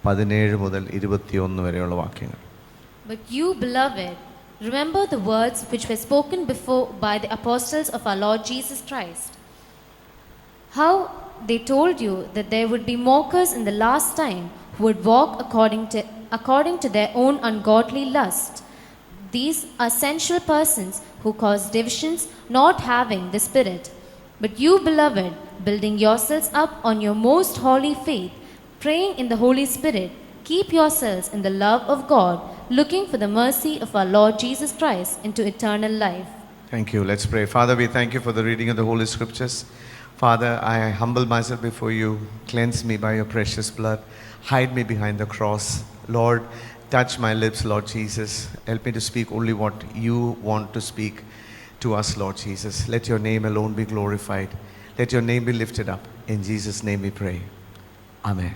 17 മുതൽ 21 വരെയുള്ള വാക്യങ്ങൾ. But you, beloved, remember the words which were spoken before by the apostles of our Lord Jesus Christ. How they told you that there would be mockers in the last time who would walk according to their own ungodly lust. These are sensual persons who cause divisions, not having the Spirit. But you, beloved, building yourselves up on your most holy faith, praying in the Holy Spirit, keep yourselves in the love of God, looking for the mercy of our Lord Jesus Christ into eternal life. Thank you. Let's pray. Father, we thank you for the reading of the Holy Scriptures. Father, I humble myself before you. Cleanse me by your precious blood. Hide me behind the cross. Lord, touch my lips, Lord Jesus. Help me to speak only what you want to speak to us, Lord Jesus. Let your name alone be glorified. Let your name be lifted up. In Jesus' name we pray. Amen.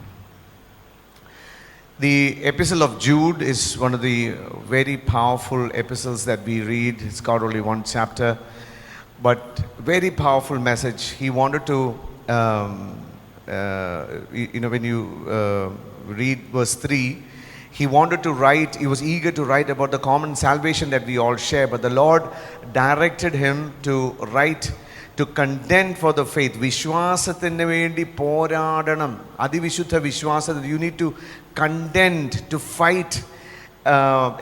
The epistle of Jude is one of the very powerful epistles that we read. It's got only one chapter, but very powerful message. He wanted to, when you read verse 3, he wanted to write, he was eager to write about the common salvation that we all share, but the Lord directed him to write, to contend for the faith. വിശ്വാസത്തിന് വേണ്ടി പോരാടണം, അതിവിശുദ്ധ വിശ്വാസത്തിൽ. You need to contend, to fight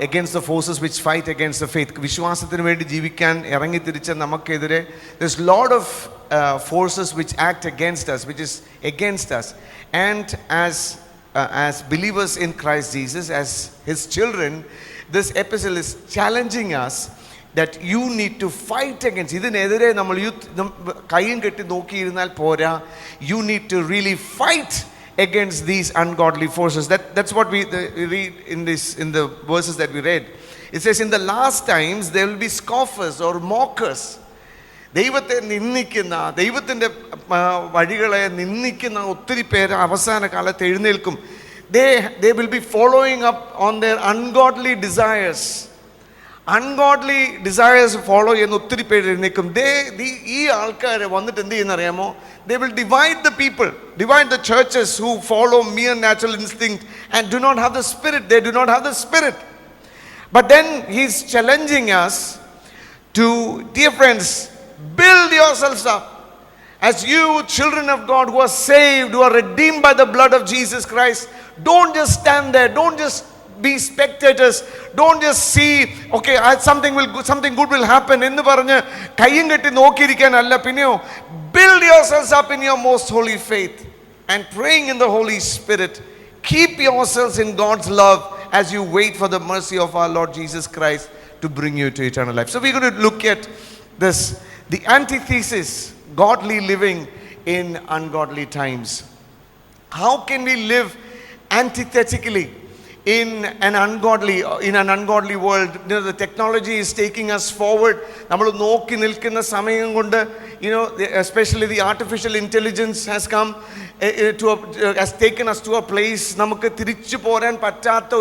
against the forces which fight against the faith. വിശ്വാസത്തിന് വേണ്ടി ജീവിക്കാൻ ഇറങ്ങിത്തിരിച്ച നമുക്കെതിരെ there's a lot of forces which act against us, which is against us. And as believers in Christ Jesus, as his children, this epistle is challenging us that you need to fight against. ഇതിനെതിരെ നമ്മൾ കൈയും കെട്ടി നോക്കിയിരുന്നാൽ പോരാ. You need to really fight against these ungodly forces. That's what we read in the verses that we read. It says, in the last times there will be scoffers or mockers. ദൈവത്തെ നിന്ദിക്കുന്ന, ദൈവത്തിൻ്റെ വഴികളെ നിന്ദിക്കുന്ന ഒത്തിരി പേര് അവസാന കാലത്ത് എഴുന്നേൽക്കും. They will be following up on their ungodly desires. Ungodly desires follow ചെയ്യുന്ന ഒത്തിരി പേര് എഴുന്നേൽക്കും. ഈ ആൾക്കാർ വന്നിട്ട് എന്ത് ചെയ്യുന്നറിയാമോ? They will divide the people, divide the churches who follow mere natural instinct and do not have the Spirit. They do not have the Spirit. But then he's challenging us to, dear friends, build yourselves up as you, children of God who are saved, who are redeemed by the blood of Jesus Christ. Don't just stand there. Don't just be spectators. Don't just see, okay, something good will happen എന്ന് പറഞ്ഞ് കയ്യും കെട്ടി നോക്കിയിരിക്കാനല്ല. പിന്നെയോ, build yourselves up in your most holy faith and praying in the Holy Spirit. Keep yourselves in God's love as you wait for the mercy of our Lord Jesus Christ to bring you to eternal life. So we're going to look at this, the antithesis, godly living in ungodly times. How can we live antithetically in an ungodly world? The technology is taking us forward. നമ്മൾ നോക്കി നിൽക്കുന്ന സമയം കൊണ്ട്, especially the artificial intelligence has come has taken us to a place നമുക്ക് തിരിച്ചു പോരാൻ പറ്റാത്ത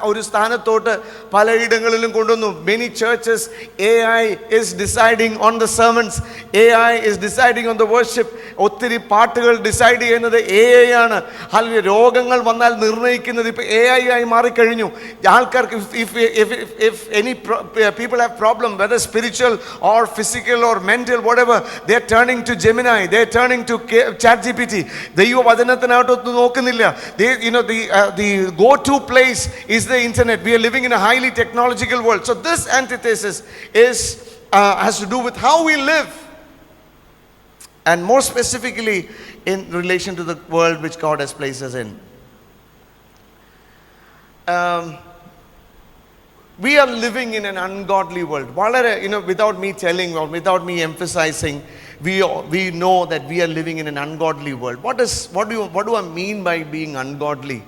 ഒരു സ്ഥാനത്തോട്ട് പലയിടങ്ങളിലും കൊണ്ടുവന്നു. Many churches, AI is deciding on the sermons. AI is deciding on the worship. ഒത്തിരി പാട്ടുകൾ ഡിസൈഡ് ചെയ്യുന്നത് AI ആണ്. അല്ലെങ്കിൽ രോഗങ്ങൾ വന്നാൽ നിർണ്ണയിക്കുന്നത് ഇപ്പോൾ AI ആയി മാറിക്കഴിഞ്ഞു. ആൾക്കാർക്ക് if any people have problem, whether spiritual or physical or mental, whatever, they're turning to Gemini, they're turning to ChatGPT. ദൈവവചനത്തിനകത്തൊന്നും നോക്കുന്നില്ല. The go-to place is the internet. We are living in a highly technological world. So this antithesis has to do with how we live, and more specifically in relation to the world which God has placed us in. We are living in an ungodly world. Without me telling or without me emphasizing, we know that we are living in an ungodly world. What do I mean by being ungodly?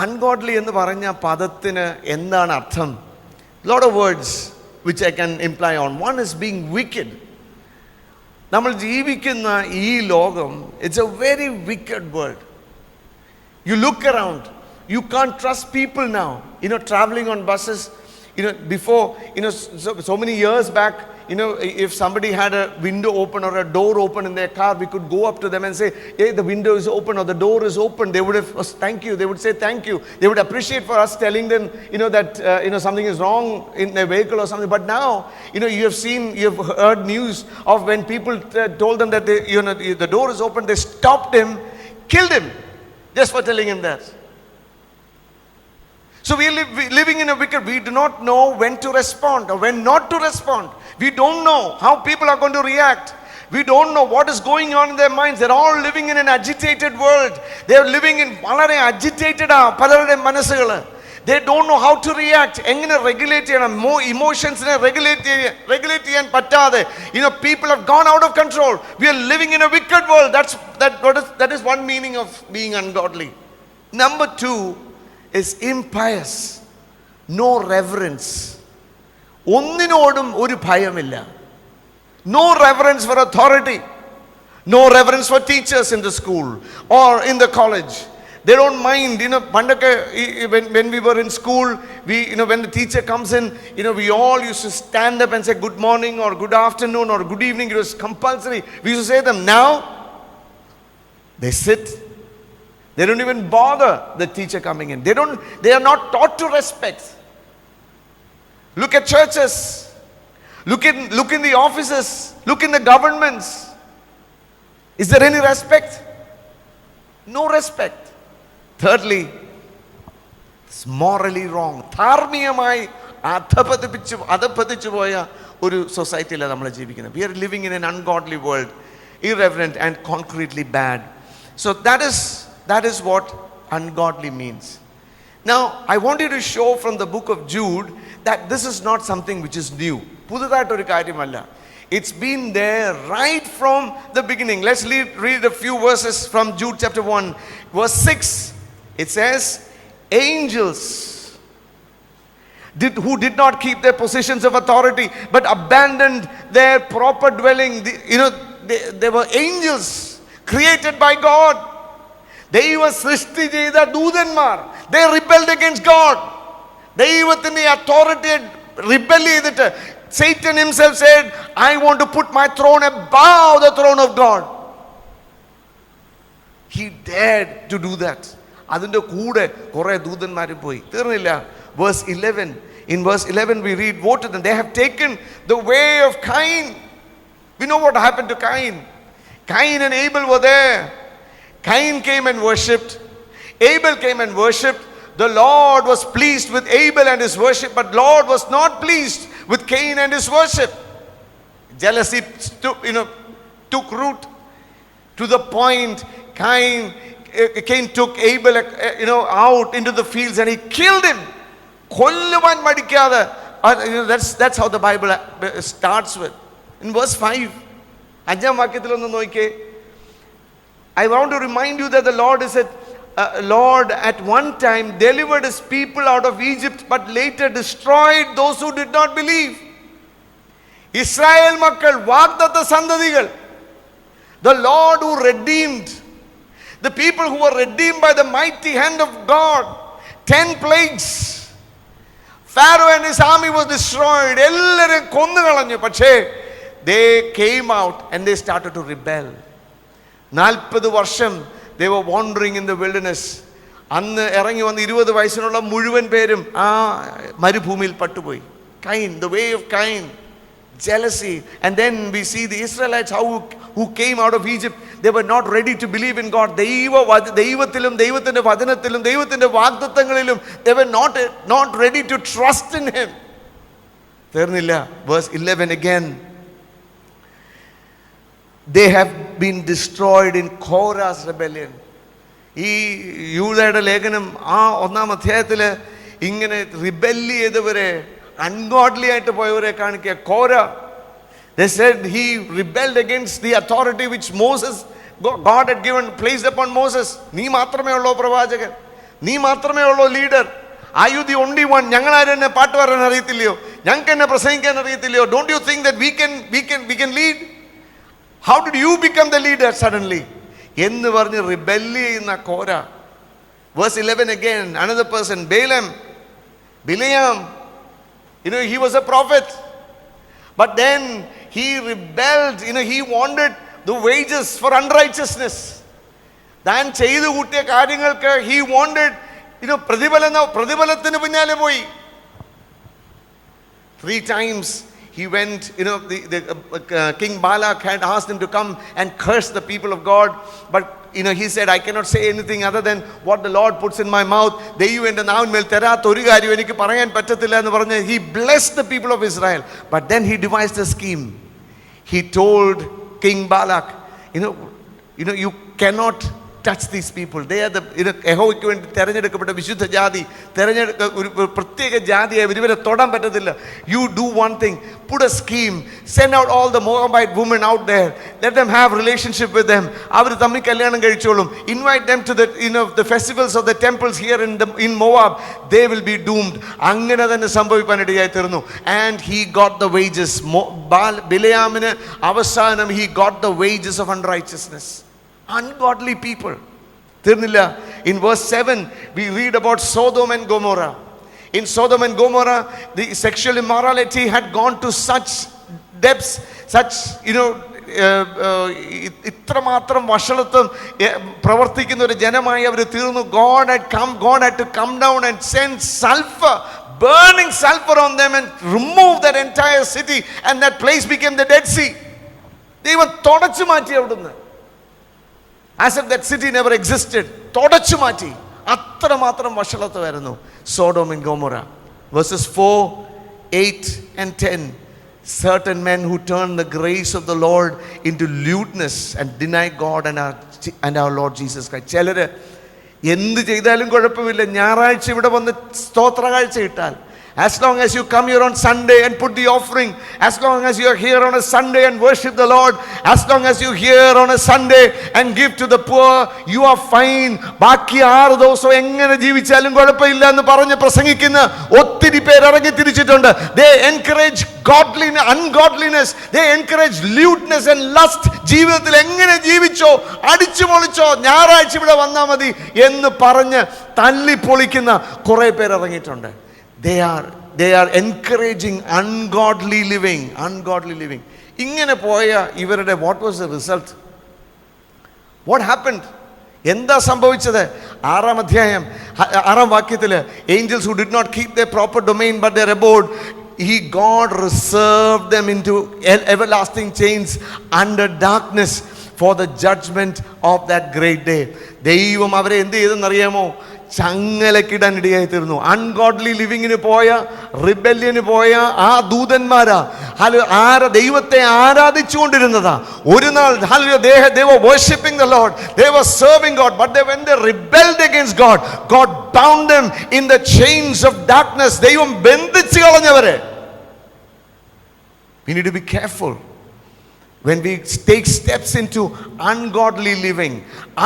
Ungodly എന്ന് പറഞ്ഞ പദത്തിന് എന്താണ് അർത്ഥം? Lot of words which I can imply on. One is being wicked. നമ്മൾ ജീവിക്കുന്ന ഈ ലോകം, it's a very wicked world. You look around, you can't trust people now. Traveling on buses, before, so many years back, if somebody had a window open or a door open in their car, we could go up to them and say, hey, the window is open or the door is open. They would have, thank you. They would say thank you. They would appreciate for us telling them, that, something is wrong in their vehicle or something. But now, you've heard news of when people told them that the door is open, they stopped him, killed him, just for telling him that. So we are living in a wicked, we do not know when to respond or when not to respond. We don't know how people are going to react. We don't know what is going on in their minds. They're all living in an agitated world. They're living in വളരെ agitated പലരുടെ മനസ്സുകൾ. They don't know how to react. എങ്ങനെ regulate ചെയ്യണം, emotionsനെ regulate ചെയ്യാൻ പറ്റാതെ. People have gone out of control. We are living in a wicked world. That is one meaning of being ungodly. Number 2 is impious. No reverence. ഒന്നിനോടും ഒരു ഭയമില്ല. No reverence for authority. No reverence for teachers in the school or in the college. They don't mind, when we were in school, when the teacher comes in, we all used to stand up and say good morning or good afternoon or good evening. It was compulsory. We used to say them. Now, they sit. They don't even bother the teacher coming in. They are not taught to respect. Look at churches. Look in the offices. Look in the governments. Is there any respect? No respect. Thirdly, it's morally wrong. ധാർമ്മികമായി അധപ്പതിച്ചു പോയ ഒരു സൊസൈറ്റിയിലാണ് നമ്മൾ ജീവിക്കുന്നത്. We are living in an ungodly world, irreverent and concretely bad. So that is what ungodly means. Now, I want you to show from the book of Jude that this is not something which is new. പുതുതായിട്ടൊരു കാര്യമല്ല. It's been there right from the beginning. Let's read a few verses from Jude chapter 1, verse 6. It says, angels who did not keep their positions of authority but abandoned their proper dwelling. They were angels created by God. ദൈവ സൃഷ്ടി ചെയ്ത ദൂതന്മാർ. They rebelled against God. ദൈവത്തിന്റെ authority rebel ചെയ്തിട്ട് Satan himself said, I want to put my throne above the throne of God. He dared to do that. അതിന്റെ കൂടെ കുറെ ദൂതന്മാർ പോയി. തീർന്നില്ല. Verse 11. In verse 11 we read, woe to them. They have taken the way of Cain. We know what happened to Cain. Cain and Abel were there. Cain came and worshipped. Abel came and worshipped. The Lord was pleased with Abel and his worship, but Lord was not pleased with Cain and his worship. Jealousy took root to the point Cain took Abel out into the fields and he killed him. കൊല്ലുവാൻ മടിക്കാതെ. That's how the Bible starts with. In verse 5, അഞ്ചാം വാക്യത്തിൽ ഒന്ന് നോക്കിയേ. I want to remind you that the Lord at one time delivered his people out of Egypt, but later destroyed those who did not believe. Israel makkal, വാഗ്ദത്ത സന്തതികൾ. The Lord who redeemed. The people who were redeemed by the mighty hand of God. 10 plagues. Pharaoh and his army was destroyed. എല്ലാവരും കൊന്നു കളഞ്ഞു. പക്ഷേ they came out and they started to rebel. 40 വർഷം they were wandering in the wilderness. അന്ന് ഇറങ്ങി വന്ന് 20 വയസ്സിനുള്ള മുഴുവൻ പേരും ആ മരുഭൂമിയിൽ പട്ടുപോയി. Cain, the way of Cain, jealousy. And then we see the Israelites who came out of Egypt. They were not ready to believe in God. ദൈവത്തിലും ദൈവത്തിന്റെ വചനത്തിലും ദൈവത്തിന്റെ വാഗ്ദത്തങ്ങളിലും they were not ready to trust in him. തീർന്നില്ല. Verse 11 again. They have been destroyed in Korah's rebellion. ഈ യൂദയുടെ ലേഖനം ആ 1-ാം അധ്യായത്തിൽ ഇങ്ങനെ റിബെല്ല് ചെയ്തവരെ, ungodly ആയിട്ട് പോയവരെ കാണിക്കുക. കോര, they said he rebelled against the authority which God had placed upon Moses. നീ മാത്രമേ ഉള്ളൂ പ്രവാചകൻ, നീ മാത്രമേ ഉള്ളൂ leader. Are you the only one? ഞങ്ങൾ ആരും എന്നെ പാട്ട് പറയാൻ അറിയത്തില്ലയോ, ഞങ്ങൾക്ക് എന്നെ പ്രസംഗിക്കാൻ അറിയത്തില്ലയോ? Don't you think that we can lead? How did you become the leader suddenly? എന്ന് പറഞ്ഞ് റിബെല്ല് ചെയ്യുന്ന കോര. Verse 11 again, another person, Bileam. He was a prophet. But then he rebelled. He wanted the wages for unrighteousness. താൻ ചെയ്തു കൂട്ടിയ കാര്യങ്ങൾക്ക് he wanted പ്രതിഫലത്തിന് പിന്നാലെ പോയി. 3 times he went, King Balak had asked him to come and curse the people of God, but he said, I cannot say anything other than what the Lord puts in my mouth. ദൈവം എൻ്റെ നാവിന്മേൽ തരാത്ത ഒരു കാര്യം എനിക്ക് പറയാൻ പറ്റത്തില്ല എന്ന് പറഞ്ഞ് he blessed the people of Israel. But then he devised a scheme. He told King Balak, you cannot touch these people. They are the യഹോവയ്ക്ക് വേണ്ടി തെരഞ്ഞെടുക്കപ്പെട്ട വിശുദ്ധ ജാതി, ഒരു പ്രത്യേക ജാതിയായി ഇവരെ തൊടാൻ പറ്റത്തില്ല. You do one thing, put a scheme, send out all the Moabite women out there, let them have relationship with them. അവർ തമ്മിൽ കല്യാണം കഴിച്ചോളും. Invite them to the festivals of the temples here in Moab. They will be doomed. അങ്ങനെ തന്നെ സംഭവിക്കാനിടയായി തീർന്നു. And he got the wages. ബിലെയാമിന് അവസാനം he got the wages of unrighteousness. Ungodly people. തീർന്നില്ല. In verse 7 we read about Sodom and Gomorrah. In Sodom and Gomorrah the sexual immorality had gone to such depths, such ഇത്രമാത്രം വഷളത്വം പ്രവർത്തിക്കുന്ന ഒരു ജനമായി അവർ തീർന്നു. God had to come down and send sulfur, burning sulfur on them, and remove that entire city, and that place became the Dead Sea. ദൈവം തുടച്ചു മാറ്റി അവിടുന്ന്. As if that city never existed. തുടച്ചു മാറ്റി. അത്രമാത്രം വഷളത്വമായിരുന്നു Sodom and Gomorrah. Verses 4, 8 and 10. Certain men who turned the grace of the Lord into lewdness and denied God and our Lord Jesus Christ. ചിലര് എന്ത് ചെയ്താലും കുഴപ്പമില്ല, ഞായറാഴ്ച ഇവിടെ വന്ന് സ്തോത്ര കാഴ്ച ഇട്ടാൽ, as long as you come here on Sunday and put the offering, as long as you are here on a Sunday and worship the Lord, as long as you here on a Sunday and give to the poor, you are fine. ബാക്കി 6 ദിവസം എങ്ങനെ ജീവിച്ചാലും കുഴപ്പമില്ല എന്ന് പറഞ്ഞ് പ്രസംഗിക്കുന്ന ഒത്തിരി പേര് ഇറങ്ങി തിരിച്ചിട്ടുണ്ട്. They encourage ungodliness, they encourage lewdness and lust. ജീവിതത്തിൽ എങ്ങനെ ജീവിച്ചോ, അടിച്ചു പൊളിച്ചോ, ഞായറാഴ്ച ഇവിടെ വന്നാൽ മതി എന്ന് പറഞ്ഞ് തല്ലി പൊളിക്കുന്ന കുറെ പേര് ഇറങ്ങിയിട്ടുണ്ട്. They are encouraging ungodly living. ഇങ്ങനെ പോയ ഇവരുടെ what was the result? What happened? എന്താ സംഭവിച്ചത്? 6-ാം അധ്യായം 6-ാം വാക്യത്തില്, angels who did not keep their proper domain but their abode, God reserved them into everlasting chains under darkness for the judgment of that great day. ദൈവം അവരെ എന്ത് ചെയ്തെന്നറിയാമോ? ചങ്ങലക്കിടാനിടയായി തീർന്നു. Ungodly ലിവിങ്ങിന് പോയ, റിബല്യന് പോയ ആ ദൂതന്മാരാ ദൈവത്തെ ആരാധിച്ചുകൊണ്ടിരുന്നതാ. ഒരു നാൾ they were worshiping the Lord, they were serving God, but when they rebelled against God, God bound them in the chains of darkness. ദൈവം ബന്ധിച്ചു കളഞ്ഞവരെ. We need to be careful when we take steps into ungodly living.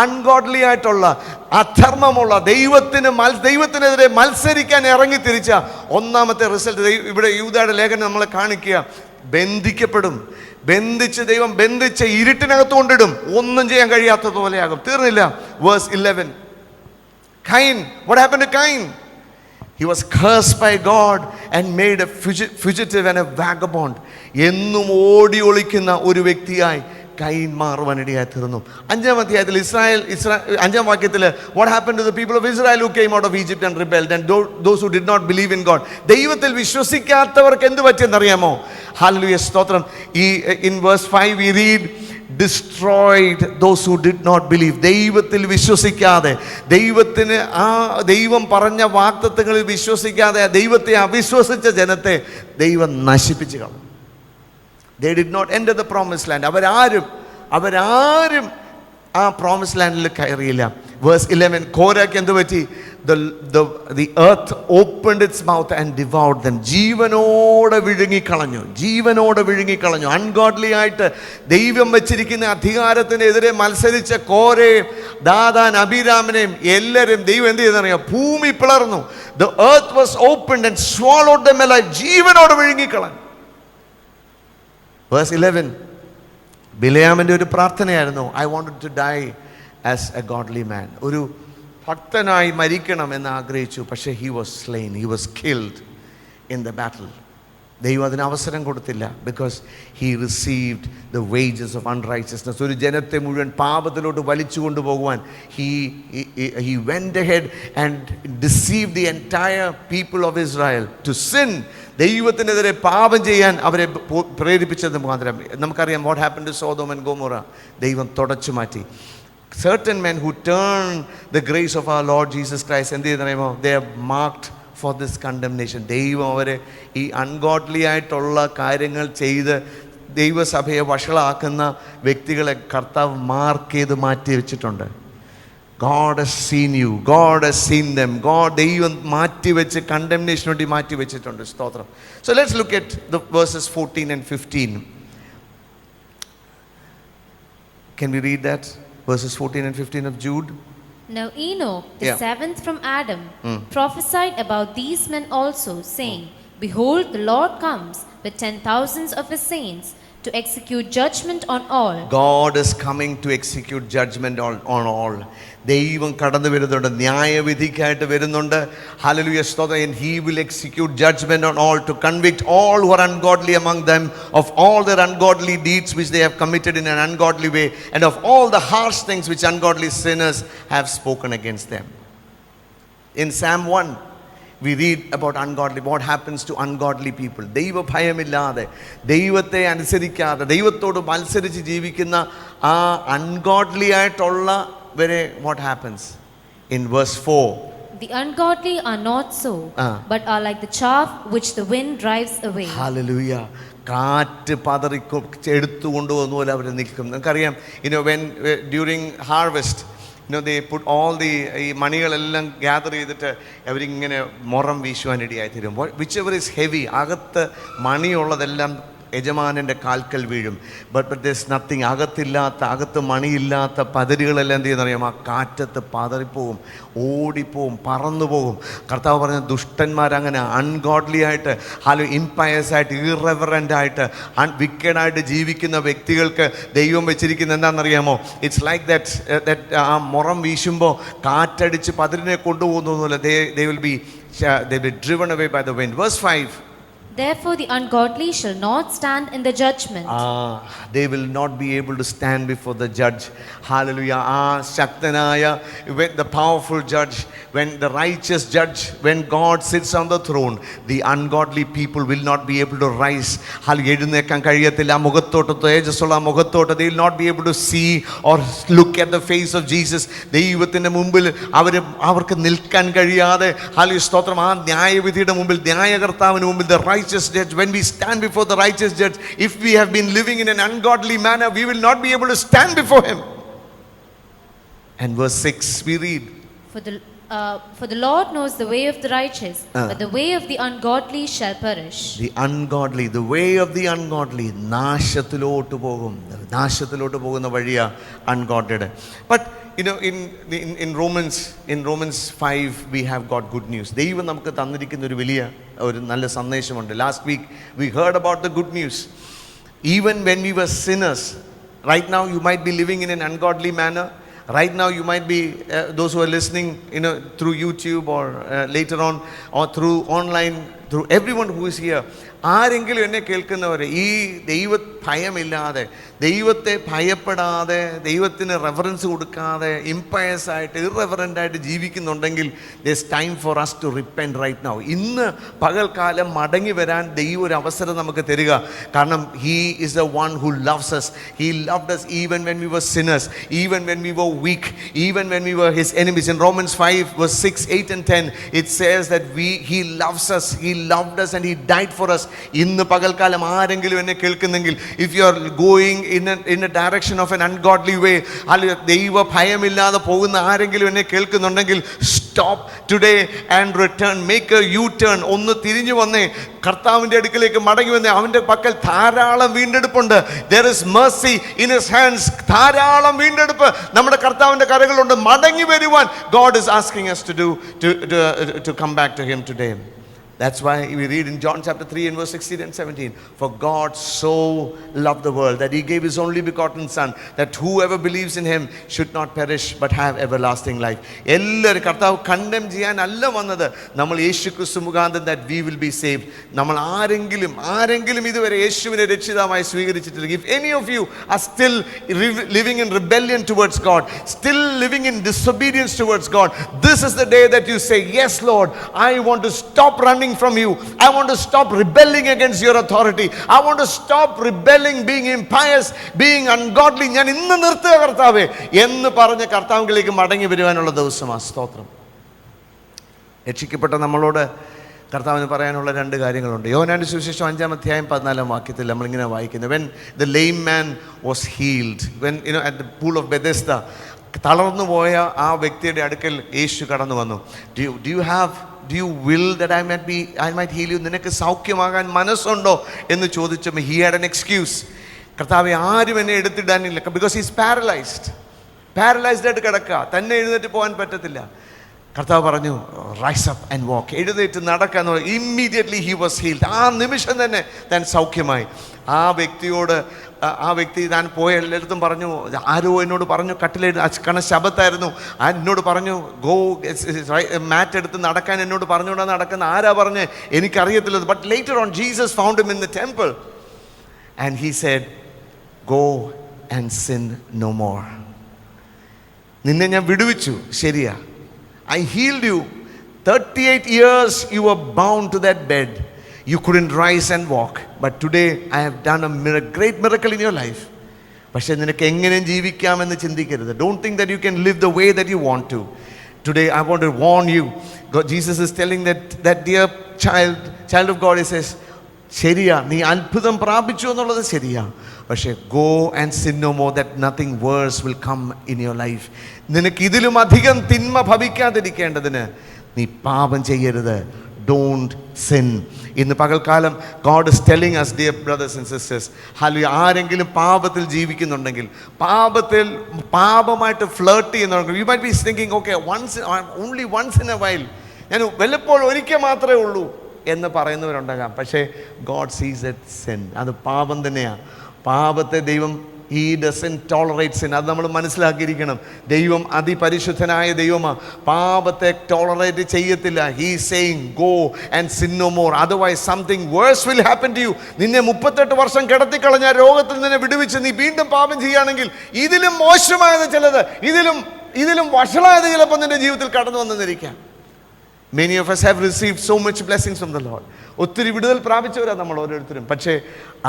Ungodly ആയിട്ടുള്ള, അധർമ്മമുള്ള, ദൈവത്തിനെതിരെ മത്സരിക്കാൻ ഇറങ്ങി തിരിച്ച ഒന്നാമത്തെ result ഇവിടെ യൂദായുടെ ലേഖനം നമ്മളെ കാണിക്കുക. ബന്ധിക്കപ്പെടും. ദൈവം ബന്ധിച്ച ഇരുട്ടിനകത്ത് കൊണ്ടിടും. ഒന്നും ചെയ്യാൻ കഴിയാത്തതുപോലെയാകും. തീർന്നില്ല. Verse 11. Cain, what happened to Cain? He was cursed by God and made a fugitive and a vagabond. എന്നും ഓടി ഒളിക്കുന്ന ഒരു വ്യക്തിയായി കൈൻ മാറുവാനിടയായി തീർന്നു. 5-ാം അധ്യായത്തിൽ 5-ാം വാക്യത്തിൽ what happened to the people of Israel who came out of Egypt and rebelled, and those who did not believe in God? ദൈവത്തിൽ വിശ്വസിക്കാത്തവർക്ക് എന്ത് പറ്റിയെന്നറിയാമോ? Hallelujah, സ്തോത്രം. In verse 5 we read, destroyed those who did not believe. ദൈവത്തിൽ വിശ്വസിക്കാതെ, ദൈവം പറഞ്ഞ വാഗ്ദത്തങ്ങളിൽ വിശ്വസിക്കാതെ ദൈവത്തെ അവിശ്വസിച്ച ജനത്തെ ദൈവം നശിപ്പിച്ചു കളഞ്ഞു. They did not enter the promised land. അവരാരും ആ പ്രോമിസ് ലാൻഡിൽ കയറിയില്ല. Verse 11, കോരാക്ക് എന്ത് പറ്റി? The earth opened its mouth and devoured them. ജീവനോടെ വിഴുങ്ങിക്കളഞ്ഞു. അൺഗോഡ്ലി ആയിട്ട് ദൈവം വെച്ചിരിക്കുന്ന അധികാരത്തിനെതിരെ മത്സരിച്ച കോരയും ദാദാൻ അബീരാമിനെയും എല്ലാവരും ദൈവം എന്ത് ചെയ്തെന്നറിയാം? ഭൂമി പിളർന്നു. The earth was opened and swallowed them alive. ജീവനോടെ വിഴുങ്ങിക്കളഞ്ഞു. Verse 11, ബിലെയാമിന്റെ ഒരു പ്രാർത്ഥനയായിരുന്നു, I wanted to die as a godly man. ഒരു ഭക്തനായി മരിക്കണം എന്ന് ആഗ്രഹിച്ചു. പക്ഷേ he was slain, he was killed in the battle. ദൈവം അതിന് അവസരം കൊടുത്തില്ല. Because he received the wages of അൺറൈച്ചസ്നസ്. ഒരു ജനത്തെ മുഴുവൻ പാപത്തിലോട്ട് വലിച്ചു കൊണ്ടുപോകുവാൻ he went ahead and deceived the entire people of Israel to sin. ദൈവത്തിനെതിരെ പാപം ചെയ്യാൻ അവരെ പ്രേരിപ്പിച്ചത് മുഖാന്തരം നമുക്കറിയാം what happened to Sodom and Gomorrah. ദൈവം തുടച്ചു മാറ്റി. Certain men who turned the grace of our Lord Jesus Christ, എന്ത് ചെയ്യുന്നറിയുമോ, they are marked for this condemnation. ദൈവം അവരെ ഈ അൺഗോഡ്ലി ആയിട്ടുള്ള കാര്യങ്ങൾ ചെയ്ത് ദൈവസഭയെ വഷളാക്കുന്ന വ്യക്തികളെ കർത്താവ് മാർക്ക് ചെയ്ത് മാറ്റി വെച്ചിട്ടുണ്ട്. God has seen you. God has seen them. ദൈവം മാറ്റി വെച്ച് കണ്ടംനേഷന് വേണ്ടി മാറ്റി വെച്ചിട്ടുണ്ട്. സ്തോത്രം. So let's look at the verses 14 and 15. Can we read that? Verses 14 and 15 of Jude. Now Enoch, the seventh from Adam, prophesied about these men also, saying, Behold, the Lord comes with 10,000s of his saints to execute judgment on all. God is coming to execute judgment on all. ദൈവം കടന്നു വരുന്നുണ്ട്, ന്യായവിധിക്കായിട്ട് വരുന്നുണ്ട്. Hallelujah, സ്തോത്രം. And he will execute judgment on all, to convict all who are ungodly among them of all their ungodly deeds which they have committed in an ungodly way, and of all the harsh things which ungodly sinners have spoken against them. In Psalm 1 we read about ungodly, what happens to ungodly people. ദൈവ ഭയമില്ലാതെ, ദൈവത്തെ അനുസരിക്കാതെ, ദൈവത്തോട് മത്സരിച്ച് ജീവിക്കുന്ന ആ ungodly ആയിട്ടുള്ള വരെ what happens in verse 4. The ungodly are not so, but are like the chaff which the wind drives away. Hallelujah. കാറ്റ് പതറി എടുത്തു കൊണ്ടുവന്ന പോലെ അവർ നിൽക്കും. നമുക്കറിയാം, when during harvest, they put all the ഈ മണികളെല്ലാം ഗ്യാദർ ചെയ്തിട്ട് അവരിങ്ങനെ മുറം വീശുവാനിടയായി തീരും. whichever is heavy, അകത്ത് മണിയുള്ളതെല്ലാം യജമാനൻ്റെ കാൽക്കൽ വീഴും. ബട്ട് there's nothing, അകത്ത് മണിയില്ലാത്ത പതിരുകളെല്ലാം എന്ത് ചെയ്യുന്നറിയാം, ആ കാറ്റത്ത് പതറിപ്പോവും, ഓടിപ്പോവും, പറന്നു പോകും. കർത്താവ് പറഞ്ഞ ദുഷ്ടന്മാരങ്ങനെ അൺഗോഡ്ലി ആയിട്ട്, ഇംപയസ് ആയിട്ട്, ഇറവറൻ്റ് ആയിട്ട്, വിക്കഡായിട്ട് ജീവിക്കുന്ന വ്യക്തികൾക്ക് ദൈവം വെച്ചിരിക്കുന്നത് എന്താണെന്നറിയാമോ? ഇറ്റ്സ് ലൈക്ക് ദാറ്റ് ആ മുറം വീശുമ്പോൾ കാറ്റടിച്ച് പതിരിനെ കൊണ്ടുപോകുന്നതുപോലെ they will be driven away by the wind. Verse 5. Therefore the ungodly shall not stand in the judgment. They will not be able to stand before the judge. Hallelujah. Shaktanaya, when the powerful judge, when the righteous judge, when God sits on the throne, the ungodly people will not be able to rise. എഴുന്നേക്കാൻ കഴിയത്തില്ല. മുഖത്തോട്ട്, തേജസ്സുള്ള മുഖത്തോട്ട്, they will not be able to see or look at the face of Jesus. ദൈവത്തിൻ്റെ മുമ്പിൽ അവർക്ക് നിൽക്കാൻ കഴിയാതെ, സ്തോത്രം, ആ ന്യായവിധിയുടെ മുമ്പിൽ, ന്യായകർത്താവിന് മുമ്പിൽ, the righteous judge, when we stand before the righteous judge, if we have been living in an ungodly manner, we will not be able to stand before him. And verse 6 we read, For the Lord knows the way of the righteous, but the way of the ungodly shall perish. The way of the ungodly, നാശത്തിലോട്ട് പോകുന്ന വഴിയാ ungodly. But in Romans 5 we have got good news. ദൈവം നമുക്ക് തന്നിരിക്കുന്ന ഒരു നല്ല സന്ദേശമുണ്ട്. Last week we heard about the good news. Even when we were sinners, right now you might be living in an ungodly manner. Right now you might be those who are listening through YouTube or later on, or through online, through everyone who is here. ആരെങ്കിലും എന്നെ കേൾക്കുന്നവരെ ഈ ദൈവ ഭയമില്ലാതെ, ദൈവത്തെ ഭയപ്പെടാതെ, ദൈവത്തിന് reference കൊടുക്കാതെ, ഇംപയസ് ആയിട്ട്, ഇറവറൻ്റ് ആയിട്ട് ജീവിക്കുന്നുണ്ടെങ്കിൽ there's time for us to repent right now. ഇന്ന് പകൽക്കാലം മടങ്ങി വരാൻ ദൈവം ഒരു അവസരം നമുക്ക് തരിക. കാരണം he is the one who loves us. He loved us even when we were sinners, even when we were weak, even when we were his enemies. In Romans 5 verse 6, 8 and 10 it says that he loves us, he loved us and he died for us. ഇന്ന് പകൽക്കാലം ആരെങ്കിലും എന്നെ കേൾക്കുന്നെങ്കിൽ, if you are going in a direction of an ungodly way, അല്ലെങ്കിൽ ദൈവ ഭയമില്ലാതെ പോകുന്ന ആരെങ്കിലും എന്നെ കേൾക്കുന്നുണ്ടെങ്കിൽ, stop today and return, make a U-turn. ഒന്ന് തിരിഞ്ഞു വന്നേ, കർത്താവിൻ്റെ അടുക്കലേക്ക് മടങ്ങി വന്നേ. അവൻ്റെ പക്കൽ ധാരാളം വീണ്ടെടുപ്പുണ്ട്. There is mercy in his hands. ധാരാളം വീണ്ടെടുപ്പ് നമ്മുടെ കർത്താവിൻ്റെ കരങ്ങളുണ്ട്. മടങ്ങി വരുവാൻ God is asking us to come back to him today. That's why we read in John chapter 3 and verse 16 and 17, for God so loved the world that he gave his only begotten son, that whoever believes in him should not perish but have everlasting life. എല്ലാവരും കർത്താവ് കണ്ടം ചെയ്യാനല്ല വന്നത്, നമ്മൾ യേശു ക്രിസ്തു മുഖാന്തരം that we will be saved. നമ്മൾ ആരെങ്കിലും ഇതുവരെ യേശുവിനെ രക്ഷിതാവായി സ്വീകരിച്ചിട്ടില്ലെങ്കിൽ, if any of you are still living in rebellion towards God, still living in disobedience towards God, this is the day that you say, yes Lord, I want to stop running from you. I want to stop rebelling against your authority. I want to stop rebelling, being impious, being ungodly. ഞാൻ ഇന്ന് നിർത്തുക കർത്താവേ എന്ന് പറഞ്ഞ കർത്താവിലേക്ക് മടങ്ങി വരുവാനുള്ള ദിവസമാണ്. സ്തോത്രം. രക്ഷിക്കപ്പെട്ട നമ്മളോട് കർത്താവിന് പറയാനുള്ള രണ്ട് കാര്യങ്ങളുണ്ട്. യോഹന്നാന്റെ സുവിശേഷം 5-ാം അധ്യായം 14-ാം വാക്യത്തിൽ നമ്മളിങ്ങനെ വായിക്കുന്നത്, when the lame man was healed, when at the pool of Bethesda, തളർന്നു പോയ ആ വ്യക്തിയുടെ അടുക്കൽ യേശു കടന്നു വന്നു. Do you will that I might heal you? നിനക്ക് സൗഖ്യമാകാൻ മനസ്സുണ്ടോ എന്ന് ചോദിച്ചപ്പോൾ he had an excuse. കർത്താവേ, ആരും എന്നെ എടുത്തിടാനില്ല, because he is paralyzed ആയിട്ട് കിടക്കുക, തന്നെ എഴുന്നേറ്റ് പോകാൻ പറ്റത്തില്ല. കർത്താവ് പറഞ്ഞു, റൈസ് അപ്പ് ആൻഡ് വാക്ക്, എഴുന്നേറ്റ് നടക്കാന്ന് പറഞ്ഞു. Immediately he was healed. ആ നിമിഷം തന്നെ താൻ സൗഖ്യമായി. ആ വ്യക്തി താൻ പോയ എല്ലായിടത്തും പറഞ്ഞു, ആരോ എന്നോട് പറഞ്ഞു, കാരണം ശബത്തായിരുന്നു, എന്നോട് പറഞ്ഞു ഗോ മാറ്റ് എടുത്ത് നടക്കാൻ എന്നോട് പറഞ്ഞുകൊണ്ടാണ് നടക്കുന്നത്. ആരാ പറഞ്ഞ് എനിക്കറിയത്തില്ല. But later on Jesus found him in the temple and he said, go and sin no more. നിന്നെ ഞാൻ വിടുവിച്ചു, ശരിയാ, I healed you. 38 years you were bound to that bed. You couldn't rise and walk. But today I have done a great miracle in your life. പക്ഷേ നിനക്ക് എങ്ങനെ ജീവിക്കാമെന്ന് ചിന്തിക്കരുത്. Don't think that you can live the way that you want to. Today I want to warn you. Jesus is telling that dear child of God, he says, ശരിയാ, നീ അത്ഭുതം പ്രാപിച്ചു എന്നുള്ളത് ശരിയാ, പക്ഷേ go and sin no more, that nothing worse will come in your life. നിനക്ക് ഇതിലും അധികം തിന്മ ഭവിക്കാതിരിക്കേണ്ടതിന് നീ പാപം ചെയ്യരുത്. Don't sin. ഇന്ന് പകൽക്കാലം God is telling us, dear brothers and sisters, ആരെങ്കിലും പാപത്തിൽ ജീവിക്കുന്നുണ്ടെങ്കിൽ, പാപമായിട്ട് ഫ്ലേർട്ട് ചെയ്യുന്നുണ്ടെങ്കിൽ, you might be thinking, okay, only once in a while, ഞാൻ വല്ലപ്പോഴും ഒരിക്കൽ മാത്രമേ ഉള്ളൂ എന്ന് പറയുന്നവരുണ്ടാകാം. പക്ഷേ God sees that sin. അത് പാപം തന്നെയാണ്. പാപത്തെ ദൈവം He doesn't tolerate sin. അത് നമ്മൾ മനസ്സിലാക്കിയിരിക്കണം. ദൈവം അതിപരിശുദ്ധനായ ദൈവമാണ്, പാപത്തെ ടോളറേറ്റ് ചെയ്യത്തില്ല. He is saying go and sin no more, otherwise something worse will happen to you. നിന്നെ 38 വർഷം കിടത്തിക്കളഞ്ഞ രോഗത്തിൽ നിന്നെ വിടുവിച്ച് നീ വീണ്ടും പാപം ചെയ്യുകയാണെങ്കിൽ ഇതിലും മോശമായത് ചിലത്, ഇതിലും വഷളായത് ചിലപ്പോൾ നിന്റെ ജീവിതത്തിൽ കടന്നു വന്നിരിക്കാം. Many of us have received so much blessings from the Lord. ഒത്തിരി വിടുതൽ പ്രാപിച്ചവരാണ് നമ്മൾ ഓരോരുത്തരും. പക്ഷേ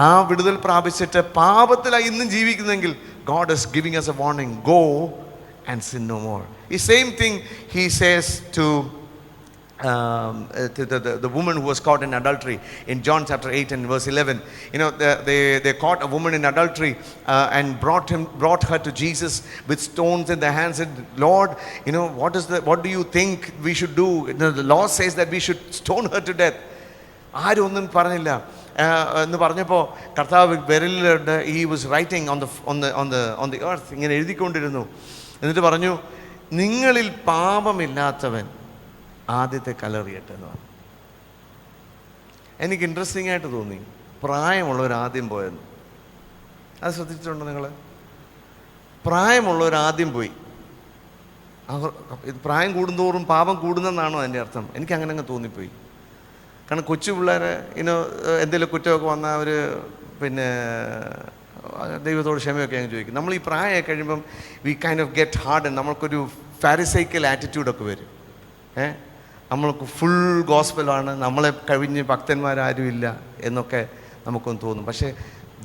ആ വിടുതൽ പ്രാപിച്ചിട്ട് പാപത്തിലായി ഇന്നും ജീവിക്കുന്നെങ്കിൽ God is giving us a warning. Go and sin no more. The same thing he says to the woman who was caught in adultery in John chapter 8 and verse 11. They caught a woman in adultery and brought her to Jesus with stones in their hands, and Lord, what do you think we should do? The law says that we should stone her to death. ആരും ഒന്നും പറഞ്ഞില്ല എന്ന് പറഞ്ഞപ്പോൾ കർത്താവ് വിരലിലുണ്ട്, he was writing on the earth, ഇങ്ങനെ എഴുതിക്കൊണ്ടിരുന്നു. എന്നിട്ട് പറഞ്ഞു, നിങ്ങളിൽ പാപമില്ലാത്തവൻ ആദ്യത്തെ കല്ലെറിയട്ടെ എന്ന് പറഞ്ഞു. എനിക്ക് ഇൻട്രസ്റ്റിംഗ് ആയിട്ട് തോന്നി, പ്രായമുള്ളവർ ആദ്യം പോയെന്ന്. അത് ശ്രദ്ധിച്ചിട്ടുണ്ടോ നിങ്ങൾ? പ്രായമുള്ളവർ ആദ്യം പോയി. ഇത് പ്രായം കൂടുന്തോറും പാപം കൂടുന്നെന്നാണോ അതിൻ്റെ അർത്ഥം? എനിക്ക് അങ്ങനെ തോന്നിപ്പോയി. കാരണം കൊച്ചു പിള്ളേരെ എന്തെങ്കിലും കുറ്റമൊക്കെ വന്നാൽ അവർ ദൈവത്തോട് ക്ഷമയൊക്കെ അങ്ങ് ചോദിക്കും. നമ്മൾ ഈ പ്രായമൊക്കെ കഴിയുമ്പം we kind of get hard, നമ്മൾക്കൊരു ഫാരിസൈക്കൽ ആറ്റിറ്റ്യൂഡൊക്കെ വരും. നമ്മൾക്ക് ഫുൾ ഗോസ്പലാണ്, നമ്മളെ കഴിഞ്ഞ് ഭക്തന്മാരാരും ഇല്ല എന്നൊക്കെ നമുക്കൊന്ന് തോന്നും. പക്ഷേ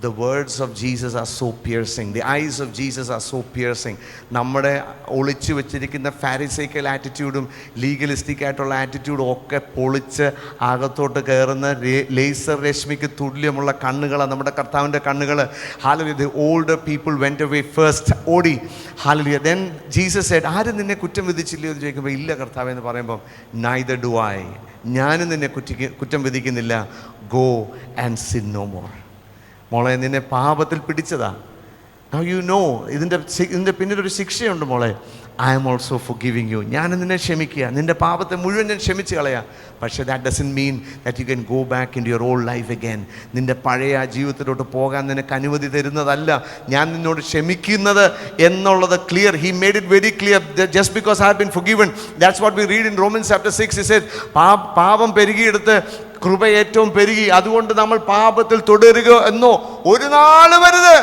the words of Jesus are so piercing. The eyes of Jesus are so piercing. നമ്മുടെ ഒളിച്ചു വെച്ചിരിക്കുന്ന ഫാരിസൈക്കൽ ആറ്റിറ്റ്യൂഡും ലീഗലിസ്റ്റിക് ആയിട്ടുള്ള ആറ്റിറ്റ്യൂഡും ഒക്കെ പൊളിച്ച് അകത്തോട്ട് കയറുന്ന ലേസർ രശ്മിക്ക് തുല്യമുള്ള കണ്ണുകളാണ് നമ്മുടെ കർത്താവിൻ്റെ കണ്ണുകൾ. Hallelujah. The older people went away first, ഓടി. Hallelujah. Then Jesus said, ആരും നിന്നെ കുറ്റം വിധിച്ചില്ലയോ എന്ന് ചോദിക്കുമ്പോൾ, ഇല്ല കർത്താവേ എന്ന് പറയുമ്പോൾ, neither do I, ഞാനും നിന്നെ കുറ്റം വിധിക്കുന്നില്ല. Go and sin no more. മോളെ, നിന്നെ പാപത്തിൽ പിടിച്ചതാ. Now you know ഇതിൻ്റെ പിന്നിലൊരു ശിക്ഷയുണ്ട് മോളെ. I am also forgiving you. ഞാൻ നിന്നെ ക്ഷമിക്കുക, നിന്റെ പാപത്തെ മുഴുവൻ ഞാൻ ക്ഷമിച്ച് കളയാം. പക്ഷേ that doesn't mean that you can go back into your old life again. നിന്റെ പഴയ ജീവിതത്തിലോട്ട് പോകാൻ നിനക്ക് അനുമതി തരുന്നതല്ല ഞാൻ നിന്നോട് ക്ഷമിക്കുന്നത് എന്നുള്ളത് clear. He made it very clear that just because I have been forgiven. That's what we read in Romans chapter 6. He said, പാപം പെരുകിയെടുത്ത് കൃപ ഏറ്റവും പെരുകി, അതുകൊണ്ട് നമ്മൾ പാപത്തിൽ തുടരുക എന്നോ ഒരു നാൾ വരുത്.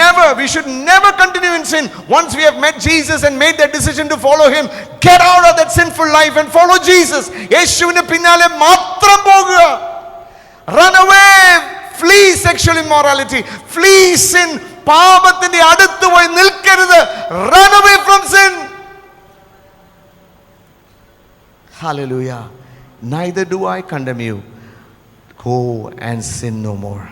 Never. We should never continue in sin. Once we have met Jesus and made that decision to follow him, get out of that sinful life and follow Jesus. യേശുവിന്റെ പിന്നാലെ മാത്രം പോകുക. Run away. Flee sexual immorality. Flee sin. പാപത്തിന്റെ അടുത്ത് പോയി നിൽക്കരുത്. Run away from sin. Hallelujah. Neither do I condemn you. Go and sin no more.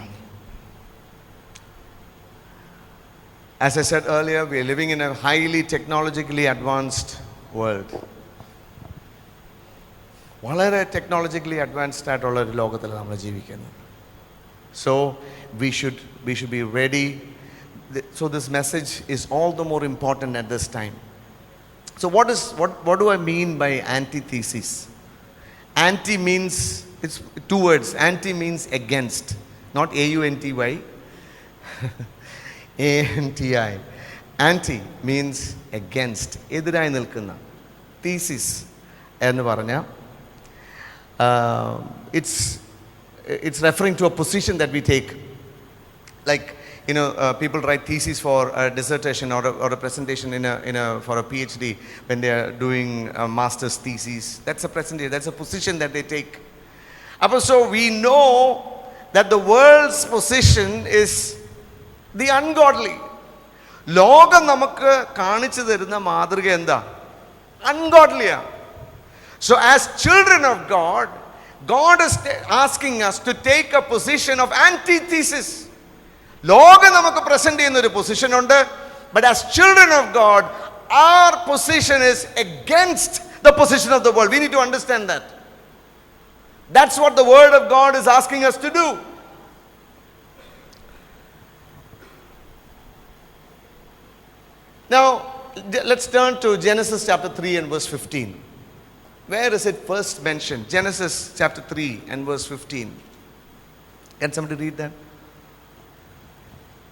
As I said earlier, we are living in a highly technologically advanced world. വളരെ technologically advanced ആയിട്ടുള്ള ഒരു ലോകത്തിലാണ് നമ്മൾ ജീവിക്കുന്നത്. So we should be ready. So this message is all the more important at this time. So what do I mean by antithesis? Anti means, it's two words. Anti means against, not AUNTY. ANTI. Anti means against. എതിരായി നിൽക്കുന്ന. Thesis എന്ന് പറഞ്ഞാൽ it's referring to a position that we take. Like, people write theses for a dissertation or a presentation for a PhD when they are doing a master's thesis. That's a presentation. That's a position that they take. So we know that the world's position is the ungodly. ലോകം നമുക്ക് കാണിച്ചു തരുന്ന മാതൃക എന്താ? Ungodly. So as children of God, God is asking us to take a position of antithesis. ലോകം നമുക്ക് present ചെയ്യുന്ന ഒരു പൊസിഷൻ ഉണ്ട്. But as children of God, our position is against the position of the world. We need to understand that. That's what the word of God is asking us to do. Now, let's turn to Genesis chapter 3 and verse 15. Where is it first mentioned? Genesis chapter 3 and verse 15. Can somebody read that?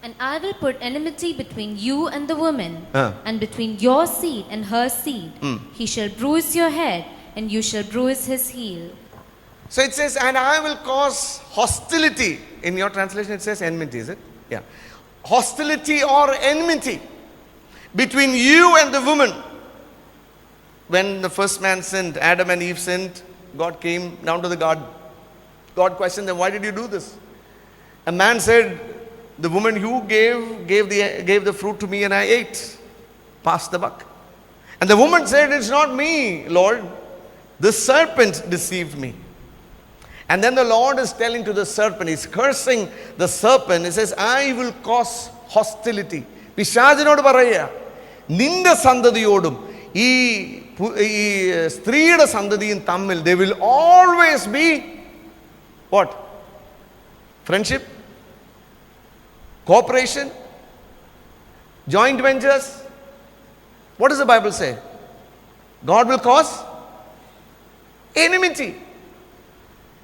And I will put enmity between you and the woman, and between your seed and her seed. He shall bruise your head, and you shall bruise his heel. So it says, and I will cause hostility. In your translation it says enmity, is it? Yeah. Hostility or enmity between you and the woman. When the first man sinned, Adam and Eve sinned, God came down to the garden. God questioned them, why did you do this? A man said, the woman you gave the fruit to me and I ate. Pass the buck. And the woman said, it's not me, Lord. The serpent deceived me. And then the Lord is telling to the serpent, he's cursing the serpent. He says, I will cause hostility. പിശാചിനോട് പറയുക, നിന്റെ സന്തതിയോടും ഈ സ്ത്രീയുടെ സന്തതിയും തമ്മിൽ they will always be what? Friendship? Cooperation? Joint ventures? What does the Bible say? God will cause enmity.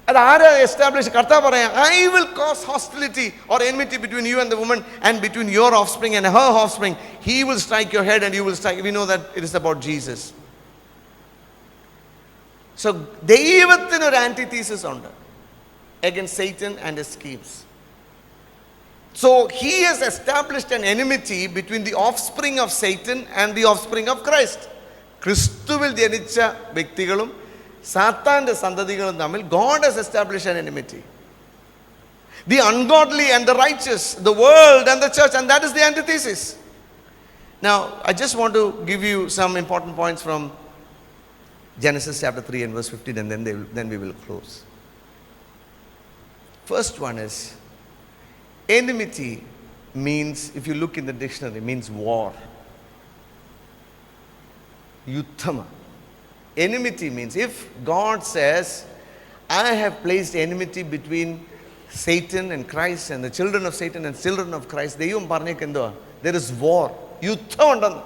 അത് ആരാ establish? കർത്താവ് പറയാം, I will cause hostility or enmity between you and the woman and between your offspring and her offspring. He will strike your head and you will strike. We know that it is about Jesus. So ദൈവത്തിന് ഒരു antithesis ഉണ്ട് against Satan and his schemes. So he has established an enmity between the offspring of Satan and the offspring of Christ. ക്രിസ്തുവിൽ ജനിച്ച വ്യക്തികളും സാത്താന്റെ സന്തതികളും തമ്മിൽ God has established an enmity. The ungodly and the righteous, the world and the church, and that is the antithesis. Now, I just want to give you some important points from Genesis chapter 3 and verse 15, and then we will close. First one is, enmity means, if you look in the dictionary, means war. Yuddhama. Enmity means, if God says, I have placed enmity between Satan and Christ and the children of Satan and children of Christ, ദൈവം പറഞ്ഞേക്കെന്തോ, there is war. യുദ്ധം ഉണ്ടെന്ന്.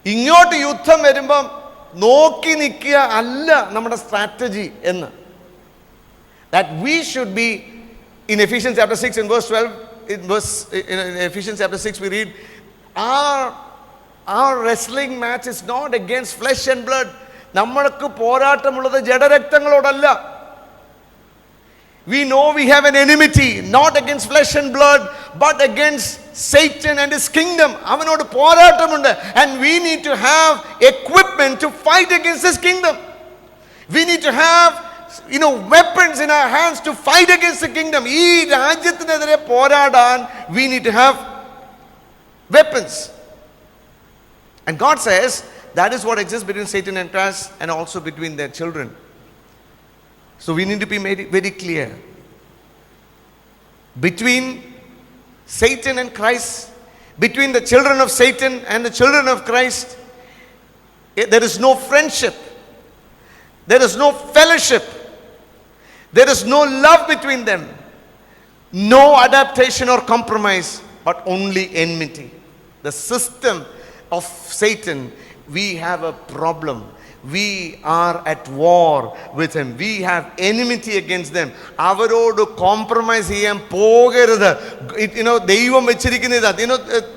ഇങ്ങോട്ട് യുദ്ധം വരുമ്പം നോക്കി നിൽക്കുക അല്ല നമ്മുടെ സ്ട്രാറ്റജി എന്ന്. That we should be, in Ephesians chapter 6 in verse 12, in Ephesians chapter 6 we read, our wrestling match is not against flesh and blood. നമ്മൾക്ക് പോരാട്ടമുള്ളത് ജഡരക്തങ്ങളോടല്ല. We know we have an enmity, not against flesh and blood, but against Satan and his kingdom. അവനോട് പോരാട്ടമുണ്ട്. And we need to have equipment to fight against his kingdom. We need to have weapons in our hands to fight against the kingdom. ഈ രാജ്യത്തിനെതിരെ പോരാടാൻ we need to have weapons. And God says that is what exists between Satan and Christ, and also between their children. So we need to be made very clear. Between Satan and Christ, between the children of Satan and the children of Christ, there is no friendship. There is no fellowship. There is no love between them. No adaptation or compromise, but only enmity. The system of Satan, we have a problem. We are at war with him. We have enmity against them. അവരോട് compromise ചെയ്യാൻ പോകരുത്. ദൈവം വെച്ചിരിക്കുന്നത്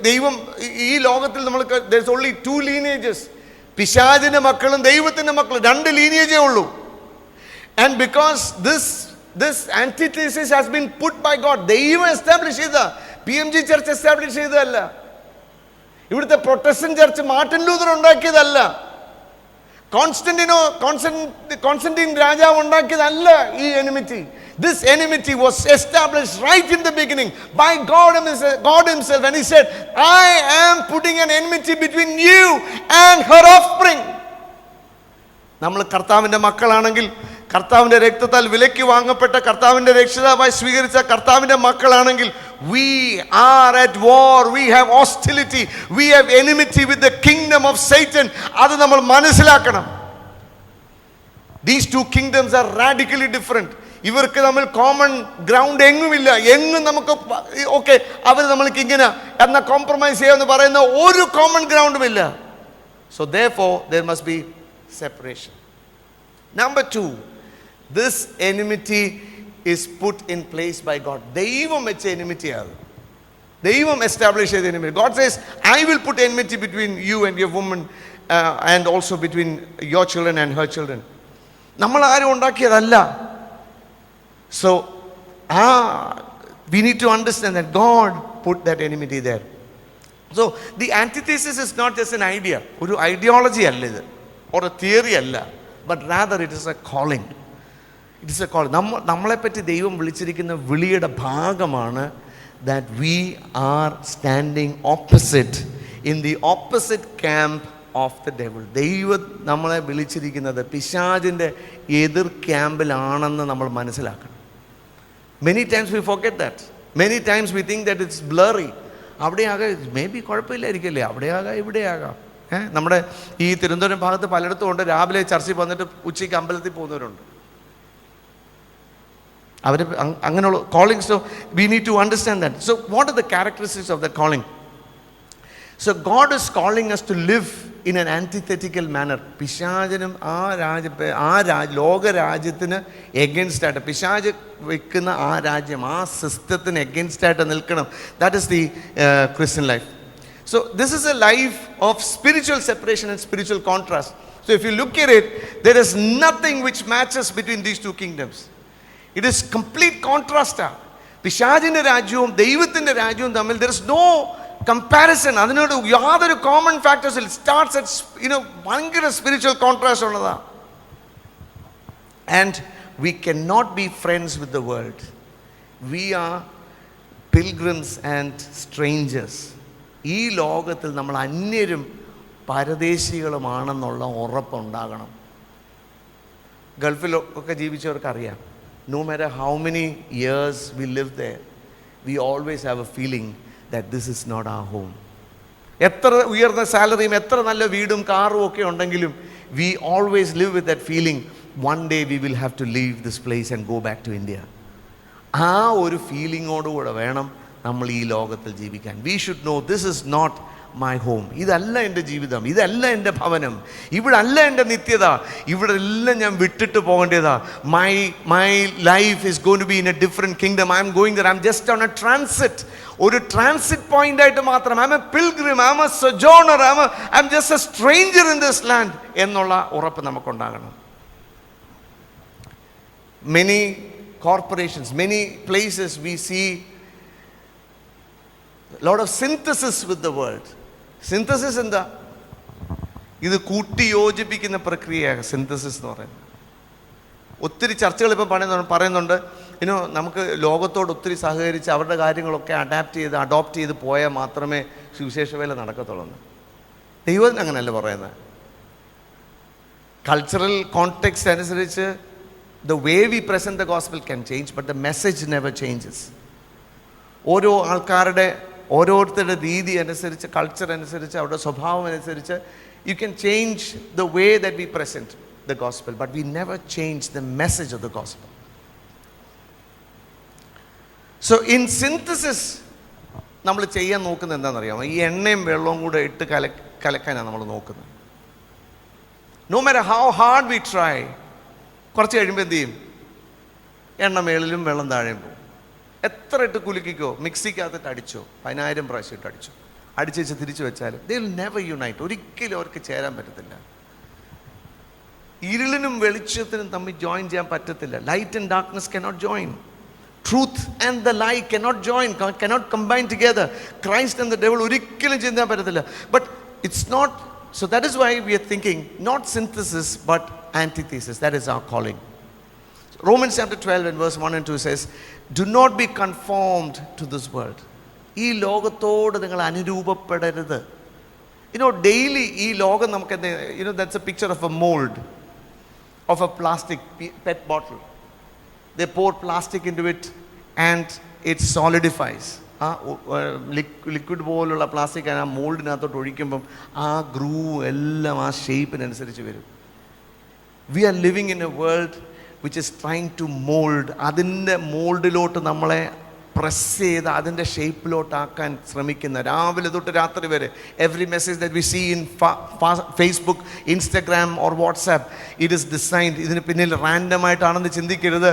ദൈവം ഈ ലോകത്തിൽ നമ്മൾക്ക് there's only two lineages. പിശാചിന്റെ മക്കളും ദൈവത്തിന്റെ മക്കളും, രണ്ട് ലീനിയേജേ ഉള്ളൂ. And because this antithesis has been put by God, ദൈവം എസ്റ്റാബ്ലിഷ് ചെയ്ത, PMG ചർച്ച് എസ്റ്റാബ്ലിഷ് ചെയ്തതല്ല, ഇവിടുത്തെ പ്രൊട്ടസ്റ്റന്റ് ചർച്ച് മാർട്ടിൻ ലൂതർ ഉണ്ടാക്കിയതല്ല, കോൺസ്റ്റന്റീൻ രാജാവ് ഉണ്ടാക്കിയതല്ല ഈ enmity. This enmity was established right in the beginning by God himself, and he said, I am putting an enmity between you and her offspring. നമ്മൾ കർത്താവിന്റെ മക്കളാണെങ്കിൽ, കർത്താവിന്റെ രക്തത്താൽ വിലയ്ക്ക് വാങ്ങപ്പെട്ട, കർത്താവിന്റെ രക്ഷിതാവായി സ്വീകരിച്ച കർത്താവിന്റെ മക്കളാണെങ്കിൽ, we are at war. We have hostility. We have enmity with the kingdom of Satan. അത് നമ്മൾ മനസ്സിലാക്കണം. These two kingdoms are radically different. ഇവർക്ക് നമ്മൾ കോമൺ ഗ്രൗണ്ട് എങ്ങുമില്ല. എങ്ങും നമുക്ക് ഓക്കെ അവർ നമ്മൾക്ക് ഇങ്ങനെ എന്ന കോംപ്രമൈസ് ചെയ്യാമെന്ന് പറയുന്ന ഒരു കോമൺ ഗ്രൗണ്ടും ഇല്ല. So therefore there must be separation. Number two, this enmity is put in place by God. ദൈവം വെച്ച enmity ആണ്. ദൈവം എസ്റ്റാബ്ലിഷ് ചെയ്ത enmity. God says, I will put enmity between you and your woman, and also between your children and her children. നമ്മൾ ആരും ഉണ്ടാക്കിയതല്ല. So we need to understand that God put that enmity there. So the antithesis is not just an idea, ഒരു ideology അല്ല ഇത്, or a theory അല്ല, but rather it is a calling. It is a calling. നമ്മളെപ്പറ്റി ദൈവം വിളിച്ചിരിക്കുന്ന വിളിയുടെ ഭാഗമാണ് that we are standing opposite, in the opposite camp of the devil. ദൈവം നമ്മളെ വിളിച്ചിരിക്കുന്നത് പിശാചിൻ്റെ എതിർ ക്യാമ്പിലാണെന്ന് നമ്മൾ മനസ്സിലാക്കണം. Many times we forget that. Many times we think that it's blurry. അവിടെയാകാം, മേ ബി കുഴപ്പമില്ലായിരിക്കില്ലേ, അവിടെയാകാം ഇവിടെയാകാം. നമ്മുടെ ഈ തിരുവനന്തപുരം ഭാഗത്ത് പലയിടത്തും ഉണ്ട്, രാവിലെ ചർച്ചിൽ വന്നിട്ട് ഉച്ചയ്ക്ക് അമ്പലത്തിൽ പോകുന്നവരുണ്ട്. അവർ അങ്ങനെയുള്ള calling. So we need to understand that. So what are the characteristics of that calling? So God is calling us to live in an antithetical manner. പിശാചിനും ലോകരാജ്യത്തിന് എഗൻസ്റ്റ് ആയിട്ട്, പിശാച് വെക്കുന്ന ആ രാജ്യം, ആ സിസ്റ്റത്തിന് എഗൻസ്റ്റ് ആയിട്ട് നിൽക്കണം. That is the Christian life. So this is a life of spiritual separation and spiritual contrast. So if you look at it, there is nothing which matches between these two kingdoms. It is complete contrast. പിശാചിന്റെ രാജ്യവും ദൈവത്തിന്റെ രാജ്യവും തമ്മിൽ there is no comparison. അതിനോട് യാതൊരു common factors ഇല്ല. Starts at ഭയങ്കര spiritual contrast ഉള്ളതാണ്. And we cannot be friends with the world. We are pilgrims and strangers. ഈ ലോകത്തിൽ നമ്മൾ അന്യരും പരദേശികളുമാണെന്നുള്ള ഉറപ്പുണ്ടാകണം. ഗൾഫിലൊക്കെ ജീവിച്ചവർക്കറിയാം, no matter how many years we live there, we always have a feeling that this is not our home. എത്ര ഉയർന്ന സാലറിയും എത്ര നല്ല വീടും കാറും ഒക്കെ ഉണ്ടെങ്കിലും we always live with that feeling, one day we will have to leave this place and go back to India. ആ ഒരു ഫീലിങ്ങോടുകൂടെ വേണം നമ്മൾ ഈ ലോകത്തിൽ ജീവിക്കാൻ. We should know this is not my home. ഇതല്ല എൻ്റെ ജീവിതം, ഇതല്ല എൻ്റെ ഭവനം, ഇവിടെ അല്ല എൻ്റെ നിത്യത, ഇവിടെ എല്ലാം ഞാൻ വിട്ടിട്ട് പോകേണ്ടതാ. My life is going to be in a different kingdom. I am going there. I am just on a transit. ഒരു ട്രാൻസിറ്റ് പോയിന്റ് ആയിട്ട് മാത്രം. I am a pilgrim, I am a sojourner, I am just a stranger in this land എന്നുള്ള ഉറപ്പ് നമുക്കുണ്ടാകണം. Many corporations, many places we see a lot of synthesis with the world. Synthesis എന്താ? ഇത് കൂട്ടി യോജിപ്പിക്കുന്ന പ്രക്രിയയാണ് synthesis എന്ന് പറയുന്നത്. ഒത്തിരി ചർച്ചകൾ ഇപ്പം പറയുന്നുണ്ട്. നമുക്ക് ലോകത്തോട് ഒത്തിരി സഹകരിച്ച് അവരുടെ കാര്യങ്ങളൊക്കെ അഡോപ്റ്റ് ചെയ്ത് പോയാൽ മാത്രമേ സുവിശേഷ വേല നടക്കത്തുള്ളൂ. ദൈവത്തിന് അങ്ങനെയല്ല പറയുന്നത്. കൾച്ചറൽ കോണ്ടെക്സ്റ്റ് അനുസരിച്ച് the way we present the gospel can change, but the message never changes. ഓരോ ആൾക്കാരുടെ ഓരോരുത്തരുടെ രീതി അനുസരിച്ച്, കൾച്ചർ അനുസരിച്ച്, അവരുടെ സ്വഭാവം അനുസരിച്ച് you can change the way that we present the gospel, but we never change the message of the gospel. So in synthesis നമ്മൾ ചെയ്യാൻ നോക്കുന്നത് എന്താണെന്നറിയാമോ? ഈ എണ്ണയും വെള്ളവും കൂടെ ഇട്ട് കലക്കാനാണ് നമ്മൾ നോക്കുന്നത്. No matter how hard we try, കുറച്ച് കഴിയുമ്പോൾ എന്ത് ചെയ്യും? എണ്ണ മേളിലും വെള്ളം താഴെയും പോകും. എത്ര ഇട്ട് കുലുക്കിക്കോ, മിക്സിക്കകത്തിട്ട് അടിച്ചോ, 10,000 പ്രാവശ്യം ഇട്ട് അടിച്ചോ, അടിച്ച് വെച്ച് തിരിച്ചു വെച്ചാലും they will never unite. ഒരിക്കലും അവർക്ക് ചേരാൻ പറ്റത്തില്ല. ഇരുളിനും വെളിച്ചത്തിനും തമ്മിൽ ജോയിൻ ചെയ്യാൻ പറ്റത്തില്ല. Light and darkness cannot join. Truth and the lie cannot join, cannot combine together. Christ and the devil ഒരിക്കലും ചെയ്യാൻ പറ്റത്തില്ല. But it's not. So that is why we are thinking not synthesis but antithesis. That is our calling. Romans chapter 12 and verse 1 and 2 says, do not be conformed to this world. ഈ ലോകത്തോട് നിങ്ങൾ അനുരൂപപ്പെടരുത്. Daily ഈ ലോകം നമുക്ക് that's a picture of a mold of a plastic pet bottle. They pour plastic into it and it solidifies. Liquid പോലുള്ള plastic ആ മോൾഡിനകത്തോട്ട് ഒഴിക്കുമ്പം ആ ഗ്രൂവ് എല്ലാം ആ ഷേപ്പിനനുസരിച്ച് വരും. We are living in a world which is trying to mould. അതിൻ്റെ മോൾഡിലോട്ട് നമ്മളെ പ്രസ് ചെയ്ത് അതിൻ്റെ ഷേപ്പിലോട്ടാക്കാൻ ശ്രമിക്കുന്ന, രാവിലെ തൊട്ട് രാത്രി വരെ every message that we see in Facebook, Instagram or WhatsApp, it is designed. ഇതിന് പിന്നിൽ റാൻഡമായിട്ടാണെന്ന് ചിന്തിക്കരുത്.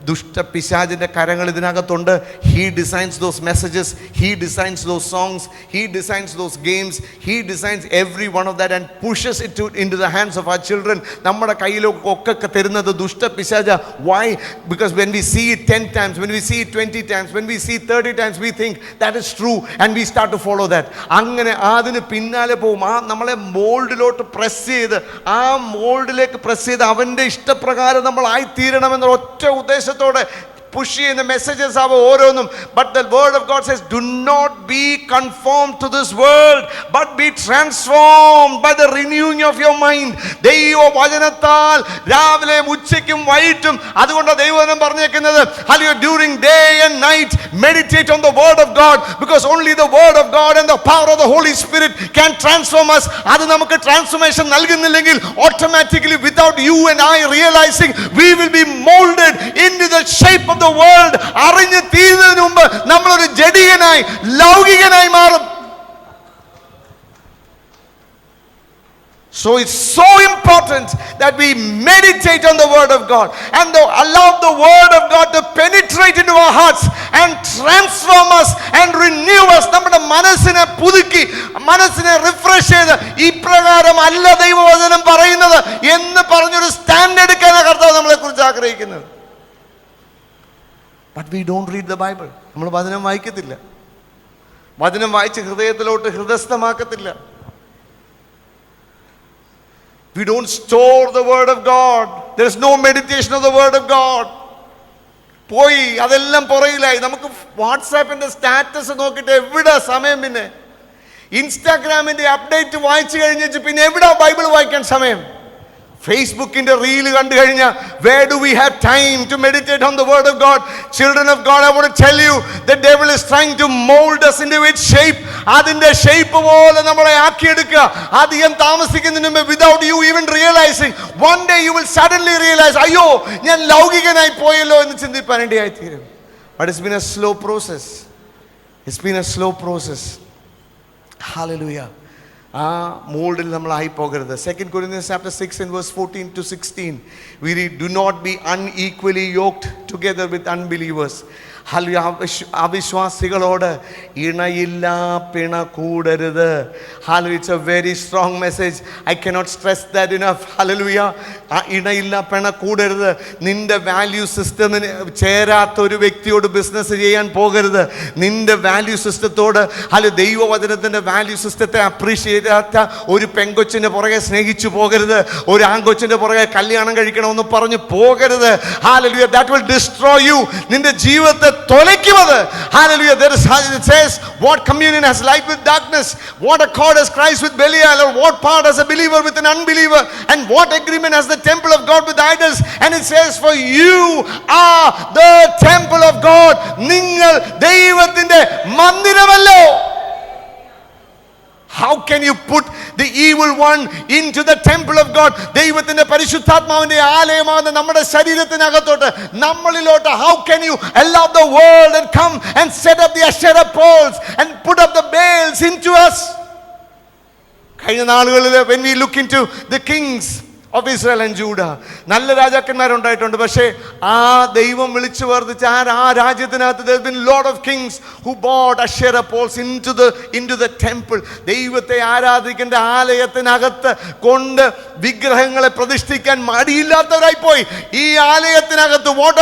ദുഷ്ട പിശാചിൻ്റെ കരങ്ങൾ ഇതിനകത്തുണ്ട്. He designs those messages, he designs those songs, he designs those games, he designs every one of that and pushes it in to the hands of our children. നമ്മുടെ കയ്യിലൊക്കെ തരുന്നത് ദുഷ്ട പിശാച. Why? Because when we see it 10 times, when we see it 20 times, when we see 30 times, we think that is true and we start to follow that. അങ്ങനെ അതിന് പിന്നാലെ പോകും. നമ്മളെ മോൾഡിലോട്ട് പ്രസ് ചെയ്ത്, ആ മോൾഡിലേക്ക് പ്രസ് ചെയ്ത് അവൻ്റെ ഇഷ്ടപ്രകാരം നമ്മൾ ആയിത്തീരണമെന്ന ഒറ്റ ഉദ്ദേശത്തോടെ push ചെയ്യുന്ന മെസ്സേജസ് ആവോ ഓരോന്നും. But the word of God says, do not be conformed to this world, but be transformed by the renewing of your mind. ദൈവവചനത്താൽ രാവിലെയും ഉച്ചയ്ക്കും വൈകിട്ടും, അതുകൊണ്ട് ദൈവവചനം പറഞ്ഞേക്കുന്നത് during day and night meditate on the word of God, because only the word of God and the power of the Holy Spirit can transform us. അത് നമുക്ക് transformation നൽകുന്നില്ലെങ്കിൽ automatically, without you and I realizing, we will be molded into the shape of the world. അറിഞ്ഞ് തീരുന്നതിന് മുമ്പ് നമ്മളൊരു ജഡികനായി, ലൗകികനായി മാറും. So it's so important that we meditate on the word of God and allow the word of God to penetrate into our hearts and transform us and renew us. നമ്മുടെ മനസ്സിനെ പുതുക്കി, മനസ്സിനെ refresh ചെയ്ത്, ഇപ്രകാരം അല്ല ദൈവവചനം പറയുന്നത് എന്ന് പറഞ്ഞൊരു സ്റ്റാൻഡ് എടുക്കാനാണ് കർത്താവ് നമ്മളെ കുറിച്ച് ആഗ്രഹിക്കുന്നത്. But we don't read the Bible. നമ്മൾ വചനം വായിക്കത്തില്ല. വചനം വായിച്ച് ഹൃദയത്തിലോട്ട് ഹൃദയസ്ഥമാക്കത്തില്ല. We don't store the word of God. There is no meditation of the word of God. പോയി അതെല്ലാം പുറയിലായി. നമുക്ക് വാട്സാപ്പിന്റെ സ്റ്റാറ്റസ് നോക്കിയിട്ട് എവിടെ സമയം? പിന്നെ ഇൻസ്റ്റാഗ്രാമിന്റെ അപ്ഡേറ്റ് വായിച്ചു കഴിഞ്ഞിട്ട് പിന്നെ എവിടെ ബൈബിൾ വായിക്കാൻ സമയം? ഫേസ്ബുക്കിന്റെ റീല് കണ്ടു കഴിഞ്ഞാൽ where do we have time to meditate on the word of God? Children of God, I want to tell you, the devil is trying to mold us into its shape. അതിന്റെ shape പോലെ നമ്മളെ ആക്കിയെടുക്കുക. അധികം താമസിക്കുന്നതിന് മുമ്പ്, without you even realizing, one day you will suddenly realize, അയ്യോ ഞാൻ ലൗകികനായി പോയല്ലോ എന്ന് ചിന്തിപ്പാനിടയായി തീരും. But it's been a slow process. It's been a slow process. Hallelujah. ആ മോൾഡിൽ നമ്മളായി പോകരുത്. 2 Corinthians chapter 6 and verse 14 to 16 we read, do not be unequally yoked together with unbelievers. അവിശ്വാസികളോട് ഇണയില്ല പിണ കൂടരുത്. Hallelujah. It's a very strong message. I cannot stress that enough. Hallelujah. ഇണയില്ല പിണ കൂടരുത്. നിന്റെ value സിസ്റ്റമിന് ചേരാത്ത ഒരു വ്യക്തിയോട് business ചെയ്യാൻ പോകരുത്. നിന്റെ value സിസ്റ്റത്തോട് ദൈവവചനത്തിന്റെ വാല്യൂ സിസ്റ്റത്തെ appreciate ചെയ്യാത്ത ഒരു പെങ്കൊച്ചിന്റെ പുറകെ സ്നേഹിച്ചു പോകരുത്. ഒരു ആൺകൊച്ചിന്റെ പുറകെ കല്യാണം കഴിക്കണമെന്ന് പറഞ്ഞു പോകരുത്. Hallelujah. That will destroy you. നിന്റെ ജീവിതത്തെ തൊലയ്ക്കുമത്. Hallelujah. It says, what communion has light with darkness? What accord has Christ with Belial? Or what part has a believer with an unbeliever? And what agreement has the temple of God with idols? And it says, for you are the temple of God. നിങ്ങൾ ദൈവത്തിന്റെ മന്ദിരമല്ലോ. How can you put the evil one into the temple of God? ദൈവത്തിന്റെ പരിശുദ്ധാത്മാവിന്റെ ആലയമാണ് നമ്മുടെ ശരീരത്തിനകത്തോട്ട്, നമ്മളിലോട്ട്. How can you allow the world and come and set up the Asherah poles and put up the Baals into us? കഴിഞ്ഞ നാളുകളിൽ when we look into the kings of Israel and Judah, നല്ല രാജാക്കന്മാരുണ്ടായിട്ടുണ്ട്. പക്ഷേ ആ ദൈവം വിളിച്ചു വർദ്ധിച്ച ആ രാജ്യത്തിനകത്ത് there have been lot of kings who bought Asherah poles into the temple. ദൈവത്തെ ആരാധിക്കേണ്ട ആലയത്തിനകത്ത് കൊണ്ട് വിഗ്രഹങ്ങളെ പ്രതിഷ്ഠിക്കാൻ മടിയില്ലാത്തവരായി പോയി. ഈ ആലയത്തിനകത്ത് what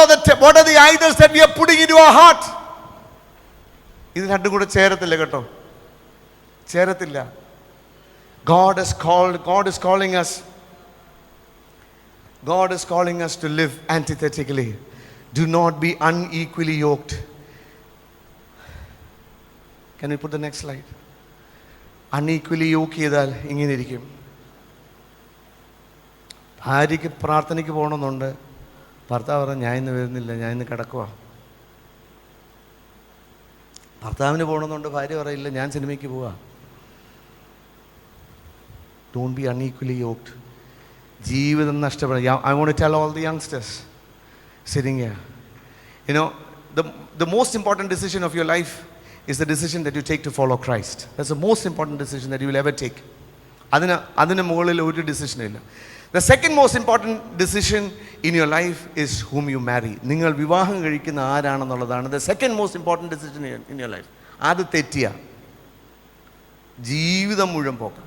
are the idols that we are putting into our heart? ഇത് രണ്ടും കൂടെ ചേരത്തില്ല കേട്ടോ, ചേരത്തില്ല. God is calling us. God is calling us to live antithetically. Do not be unequally yoked. Can we put the next slide? Unequally yoke ചെയ്താൽ ഇങ്ങനെ ഇരിക്കും. ഭാര്യയ്ക്ക് പ്രാർത്ഥനയ്ക്ക് പോകണമെന്നുണ്ട്, ഭർത്താവ് പറഞ്ഞാൽ ഞാൻ ഇന്ന് വരുന്നില്ല, ഞാൻ ഇന്ന് കിടക്കുക. ഭർത്താവിന് പോകണമെന്നുണ്ട്, ഭാര്യ പറയില്ല ഞാൻ സിനിമയ്ക്ക് പോവാ. Don't be unequally yoked. ജീവിതം നഷ്ടപ്പെടും. I want to tell all the youngsters sitting here, the most important decision of your life is the decision that you take to follow Christ. That's the most important decision that you will ever take. അതിന് മുകളിൽ ഒരു ഡിസിഷനും ഇല്ല. The second most important decision in your life is whom you marry. നിങ്ങൾ വിവാഹം കഴിക്കുന്ന ആരാണെന്നുള്ളതാണ് the second most important decision in your life. അത് തെറ്റിയ ജീവിതം മുഴുവൻ പോക്കാം.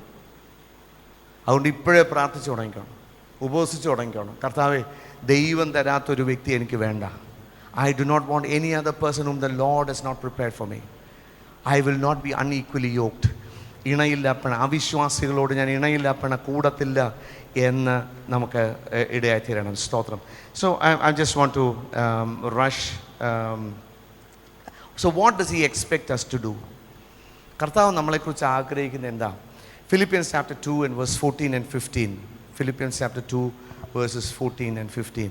അതുകൊണ്ട് ഇപ്പോഴേ പ്രാർത്ഥിച്ചു തുടങ്ങിക്കണം, ഉപവസിച്ചു തുടങ്ങിക്കണം. കർത്താവേ, ദൈവം തരാത്തൊരു വ്യക്തി എനിക്ക് വേണ്ട. I do not want any other person whom the Lord has not prepared for me. I will not be unequally yoked. ഇണയില്ലാപ്പണ അവിശ്വാസികളോട് ഞാൻ ഇണയില്ലാപ്പണ കൂടത്തില്ല എന്ന് നമുക്ക് ഇടയായി തീരണം. സ്തോത്രം. So I just want to rush. So what does he expect us to do? കർത്താവ് നമ്മളെക്കുറിച്ച് ആഗ്രഹിക്കുന്നത് എന്താ? Philippians chapter 2 and verse 14 and 15. Philippians chapter 2 verses 14 and 15.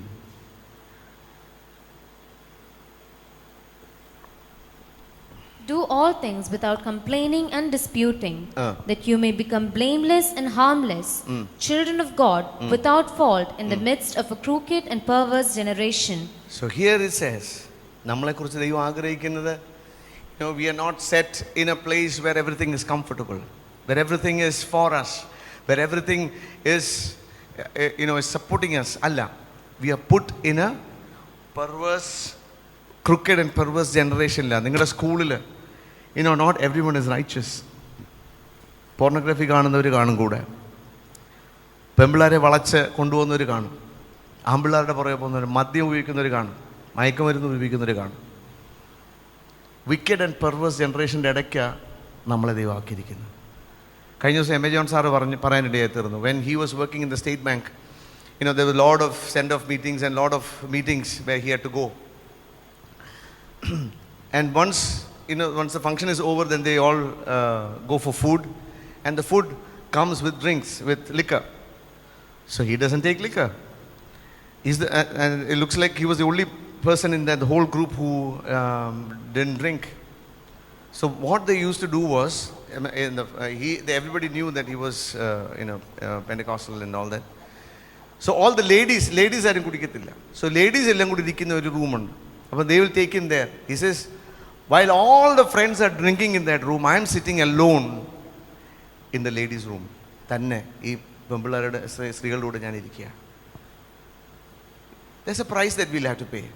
Do all things without complaining and disputing, that you may become blameless and harmless, children of God, without fault in the midst of a crooked and perverse generation. So here it says, നമ്മളെക്കുറിച്ച് ദൈവം ആഗ്രഹിക്കുന്നത്, we are not set in a place where everything is comfortable, where everything is for us, where everything is is supporting us. Allah, we are put in a perverse, crooked and perverse generation. നിങ്ങളുടെ സ്കൂളിൽ not everyone is righteous. Pornography കാണുന്നവർ കാണും, കൂടെ പെമ്പിള്ളാരെ വളച്ച് കൊണ്ടുപോകുന്നവർ കാണും, ആമ്പിള്ളാരുടെ പുറകെ പോകുന്നവർ, മദ്യം ഉപയോഗിക്കുന്നവർ കാണും, മയക്കുമരുന്ന് ഉപയോഗിക്കുന്നവർ കാണും. വിക്കഡ് ആൻഡ് പെർവേഴ്സ് ജനറേഷൻ്റെ ഇടയ്ക്കാണ് നമ്മളെ ദൈവമാക്കിയിരിക്കുന്നത്. കഴിഞ്ഞ ദിവസം എം.എ. ജോൺ സാറ് പറയാനിടയായി തീർന്നു. When he was working in the state bank, there were a lot of send-off meetings and lot of meetings where he had to go. And once the function is over, then they all go for food, and the food comes with drinks, with liquor. So he doesn't take liquor. And it looks like he was the only person in the whole group who didn't drink. So what they used to do was, everybody knew that he was Pentecostal and all that. So all the ladies ആരും കുടിക്കത്തില്ല. So ladies എല്ലാം കൂടി ഇരിക്കുന്ന ഒരു റൂമുണ്ട്. അപ്പോൾ they will take him there. He says, while all the friends are drinking in that room, I am sitting alone in the ladies room തന്നെ ഈ പെമ്പിള്ളേരുടെ സ്ത്രീകളുടെ കൂടെ ഞാൻ ഇരിക്കുക. There's a price that we'll have to pay.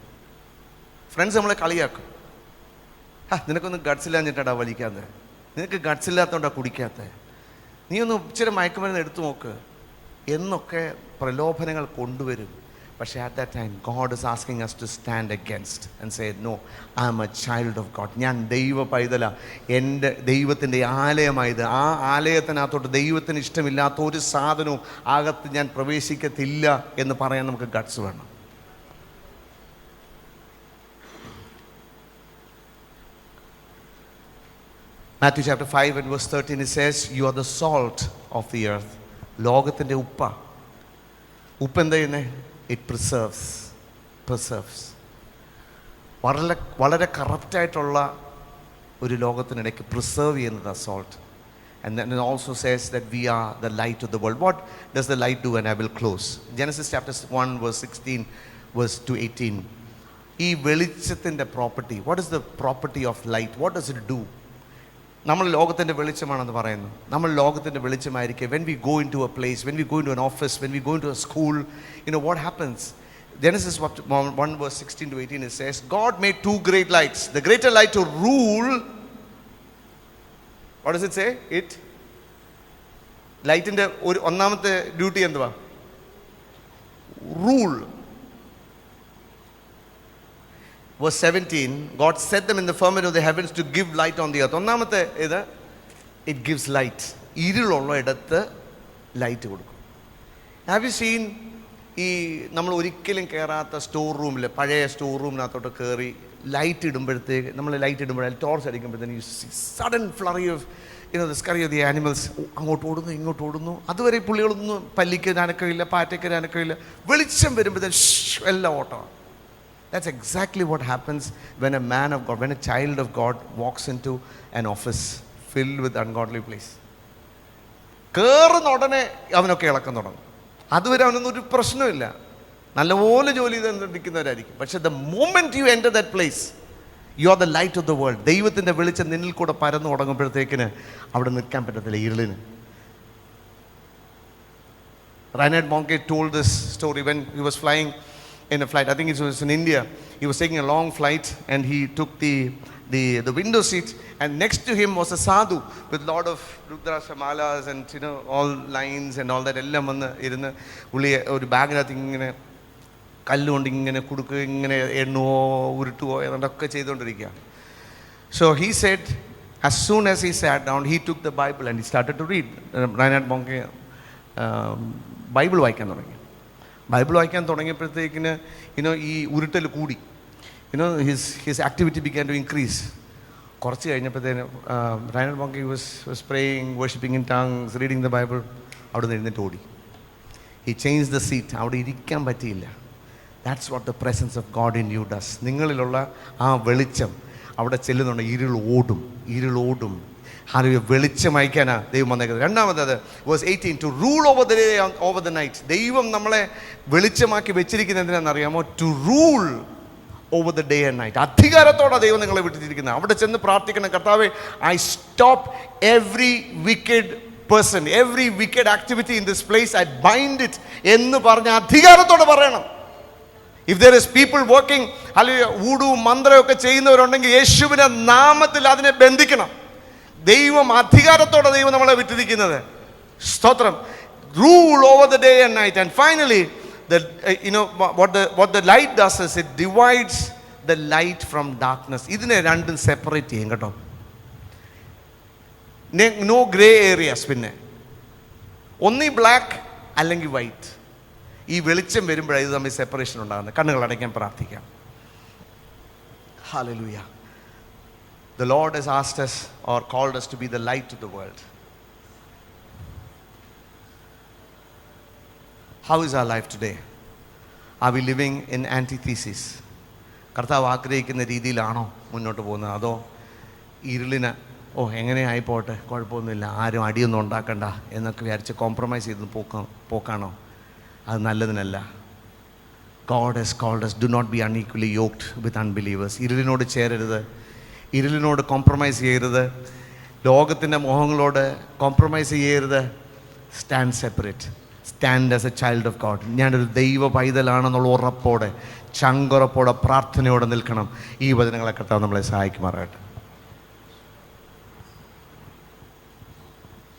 Friends നമ്മളെ കളിയാക്കും. നിനക്കൊന്നും guts ഇല്ലാഞ്ഞിട്ടാ വലിക്കാത്തത്, നിനക്ക് ഗട്ട്സ് ഇല്ലാത്തതുകൊണ്ടാ കുടിക്കാത്തത്, നീ ഒന്ന് ഇച്ചിരി മയക്കുമരുന്ന് എടുത്തു നോക്ക് എന്നൊക്കെ പ്രലോഭനങ്ങൾ കൊണ്ടുവരും. പക്ഷേ at that time God is asking us to stand against and say no, I am a child of God. ഞാൻ ദൈവ പൈതല, എൻ്റെ ദൈവത്തിൻ്റെ ആലയമായത്. ആ ആലയത്തിനകത്തോട്ട് ദൈവത്തിന് ഇഷ്ടമില്ലാത്ത ഒരു സാധനവും അകത്ത് ഞാൻ പ്രവേശിക്കത്തില്ല എന്ന് പറയാൻ നമുക്ക് ഗട്ട്സ് വേണം. Matthew chapter 5 and verse 13 it says, you are the salt of the earth. ലോകത്തിൻ്റെ ഉപ്പ എന്താ ചെയ്യുന്നത്? It preserves. വളരെ കറപ്റ്റായിട്ടുള്ള ഒരു ലോകത്തിനിടയ്ക്ക് പ്രിസർവ് ചെയ്യുന്നത് salt. And then it also says that we are the light of the world. What does the light do? And I will close. Genesis chapter 1 verse 16 verse to 18. ഈ വെളിച്ചത്തിൻ്റെ property, what is the property of light? What does it do? നമ്മൾ ലോകത്തിൻ്റെ വെളിച്ചമാണെന്ന് പറയുന്നു. നമ്മൾ ലോകത്തിൻ്റെ വെളിച്ചമായിരിക്കും. When we go into a place, when we go into an office, when we go into a school, what happens? Genesis 1 verse 16 to 18 it says, God made two great lights. The greater light to rule. What does it say? ലൈറ്റിൻ്റെ ഒരു ഒന്നാമത്തെ duty എന്തുവാ? Rule. Verse 17, God set them in the firmament of the heavens to give light on the earth. ഒന്നാമത്തെ ഇത്, it gives light. ഇരുളുള്ള ഇടത്ത് light കൊടുക്കും. Have you seen ഈ നമ്മൾ ഒരിക്കലും കയറാത്ത സ്റ്റോർ റൂമിൽ, പഴയ സ്റ്റോർ റൂമിനകത്തോട്ട് കയറി ലൈറ്റ് ഇടുമ്പോഴത്തേക്ക്, നമ്മൾ ലൈറ്റ് ഇടുമ്പോഴേ ടോർച്ച് അടിക്കുമ്പോഴത്തേന് you see sudden flurry of the scurry of the animals. അങ്ങോട്ട് ഓടുന്നു ഇങ്ങോട്ട് ഓടുന്നു. അതുവരെ പുള്ളികളൊന്നും പല്ലിക്ക് അനക്കമില്ല, പാറ്റയ്ക്ക് അനക്കമില്ല. വെളിച്ചം വരുമ്പോഴത്തേന് എല്ലാം ഓട്ടമാണ്. That's exactly what happens when a man of God, when a child of God walks into an office filled with ungodly place. കേറുന്ന ഉടനെ അവനൊക്കെ ഇളക്കം തുടങ്ങും. അതുവരെ അവനൊന്നും ഒരു പ്രശ്നമില്ല, നല്ലപോലെ ജോലി ചെയ്തിരിക്കുന്നവരായിരിക്കും. പക്ഷെ the moment you enter that place, you are the light of the world. ദൈവത്തിൻ്റെ വെളിച്ചം നിന്നിൽ കൂടെ പരന്നു തുടങ്ങുമ്പോഴത്തേക്കിന് അവിടെ നിൽക്കാൻ പറ്റത്തില്ല ഇരുളിന്. Reinhard Bonnke told this story when he was flying in a flight. I think it was in India. He was taking a long flight and he took the window seat, and next to him was a sadhu with lot of rudraksha malas and all lines and all that. എല്ലാം വന്ന് ഇരുന്ന് പുള്ളി ഒരു ബാഗിനകത്ത് ഇങ്ങനെ കല്ലുകൊണ്ട് ഇങ്ങനെ കുടുക്കുക, ഇങ്ങനെ എണ്ണുവോ ഉരുട്ടുവോ എന്നൊക്കെ ചെയ്തുകൊണ്ടിരിക്കുക. So he said, as soon as he sat down, he took the Bible and he started to read. Reinhard Bonnke Bible വായിക്കാൻ തുടങ്ങി. ബൈബിൾ വായിക്കാൻ തുടങ്ങിയപ്പോഴത്തേക്കിന് ഈ ഉരുട്ടൽ കൂടി. His activity began to increase. കുറച്ച് കഴിഞ്ഞപ്പോഴത്തേന് Reinhard Bonnke was praying, worshipping in tongues, reading the Bible. അവിടെ നിന്ന് എഴുന്നേറ്റ് ഓടി. He change the seat. അവിടെ ഇരിക്കാൻ പറ്റിയില്ല. That's what the presence of God in you does. നിങ്ങളിലുള്ള ആ വെളിച്ചം അവിടെ ചെല്ലുന്നുണ്ട്. ഇരുളോടും വെളിച്ചം അയക്കാനാ ദൈവം വന്നേക്കുന്നത്. രണ്ടാമത്തത് verse 18, to rule over the day over the night. ദൈവം നമ്മളെ വെളിച്ചമാക്കി വെച്ചിരിക്കുന്നത് എന്തിനാണെന്നറിയാമോ? To rule over the day and night. അധികാരത്തോടെ ദൈവം നിങ്ങളെ വിട്ടിരിക്കുന്നത്. അവിടെ ചെന്ന് പ്രാർത്ഥിക്കണം, കർത്താവേ, I stop every wicked person, every wicked activity in this place, I bind it എന്ന് പറഞ്ഞ് അധികാരത്തോടെ പറയണം. If there is people working, അല്ലെങ്കിൽ ഊടു മന്ത്രമൊക്കെ ചെയ്യുന്നവരുണ്ടെങ്കിൽ യേശുവിൻ്റെ നാമത്തിൽ അതിനെ ബന്ധിക്കണം. ദൈവം അധികാരത്തോടെ ദൈവം നമ്മളെ വിട്ടിരിക്കുന്നത്. സ്തോത്രം. Rule over the day and night. And finally what the light does is it divides the light from darkness. ഇതിനെ രണ്ടും സെപ്പറേറ്റ് ചെയ്യും കേട്ടോ. No grey areas. പിന്നെ ഒന്നീ ബ്ലാക്ക് അല്ലെങ്കിൽ വൈറ്റ്. ഈ വെളിച്ചം വരുമ്പോഴാണ് ഇത് തമ്മിൽ സെപ്പറേഷൻ ഉണ്ടാകുന്നത്. കണ്ണുകൾ അടയ്ക്കാൻ പ്രാർത്ഥിക്കാം. Hallelujah. The Lord has asked us or called us to be the light of the world. How is our life today? Are we living in antithesis? കർത്താവ് ആഗ്രഹിക്കുന്ന രീതിയിലാണോ മുന്നോട്ട് പോകുന്നത്? അതോ ഇരുളിന് എങ്ങനെ ആയിപ്പോട്ടെ, കുഴപ്പമൊന്നുമില്ല, ആരും അടിയൊന്നും ഉണ്ടാക്കണ്ട എന്നൊക്കെ വിചാരിച്ച് കോംപ്രമൈസ് ചെയ്ത് പോക്കാണോ? അത് നല്ലതിനല്ല. God has called us, do not be unequally yoked with unbelievers. ഇരുളിനോട് ചേരരുത്, ഇരുളിനോട് കോംപ്രമൈസ് ചെയ്യരുത്. ലോകത്തിൻ്റെ മോഹങ്ങളോട് കോംപ്രമൈസ് ചെയ്യരുത്. Stand separate. Stand as a child of God. ഞാനൊരു ദൈവ പൈതലാണെന്നുള്ള ഉറപ്പോടെ, ചങ്കുറപ്പോടെ, പ്രാർത്ഥനയോടെ നിൽക്കണം. ഈ വചനങ്ങളെ കർത്താവ് നമ്മളെ സഹായിക്കുമാറാകട്ടെ.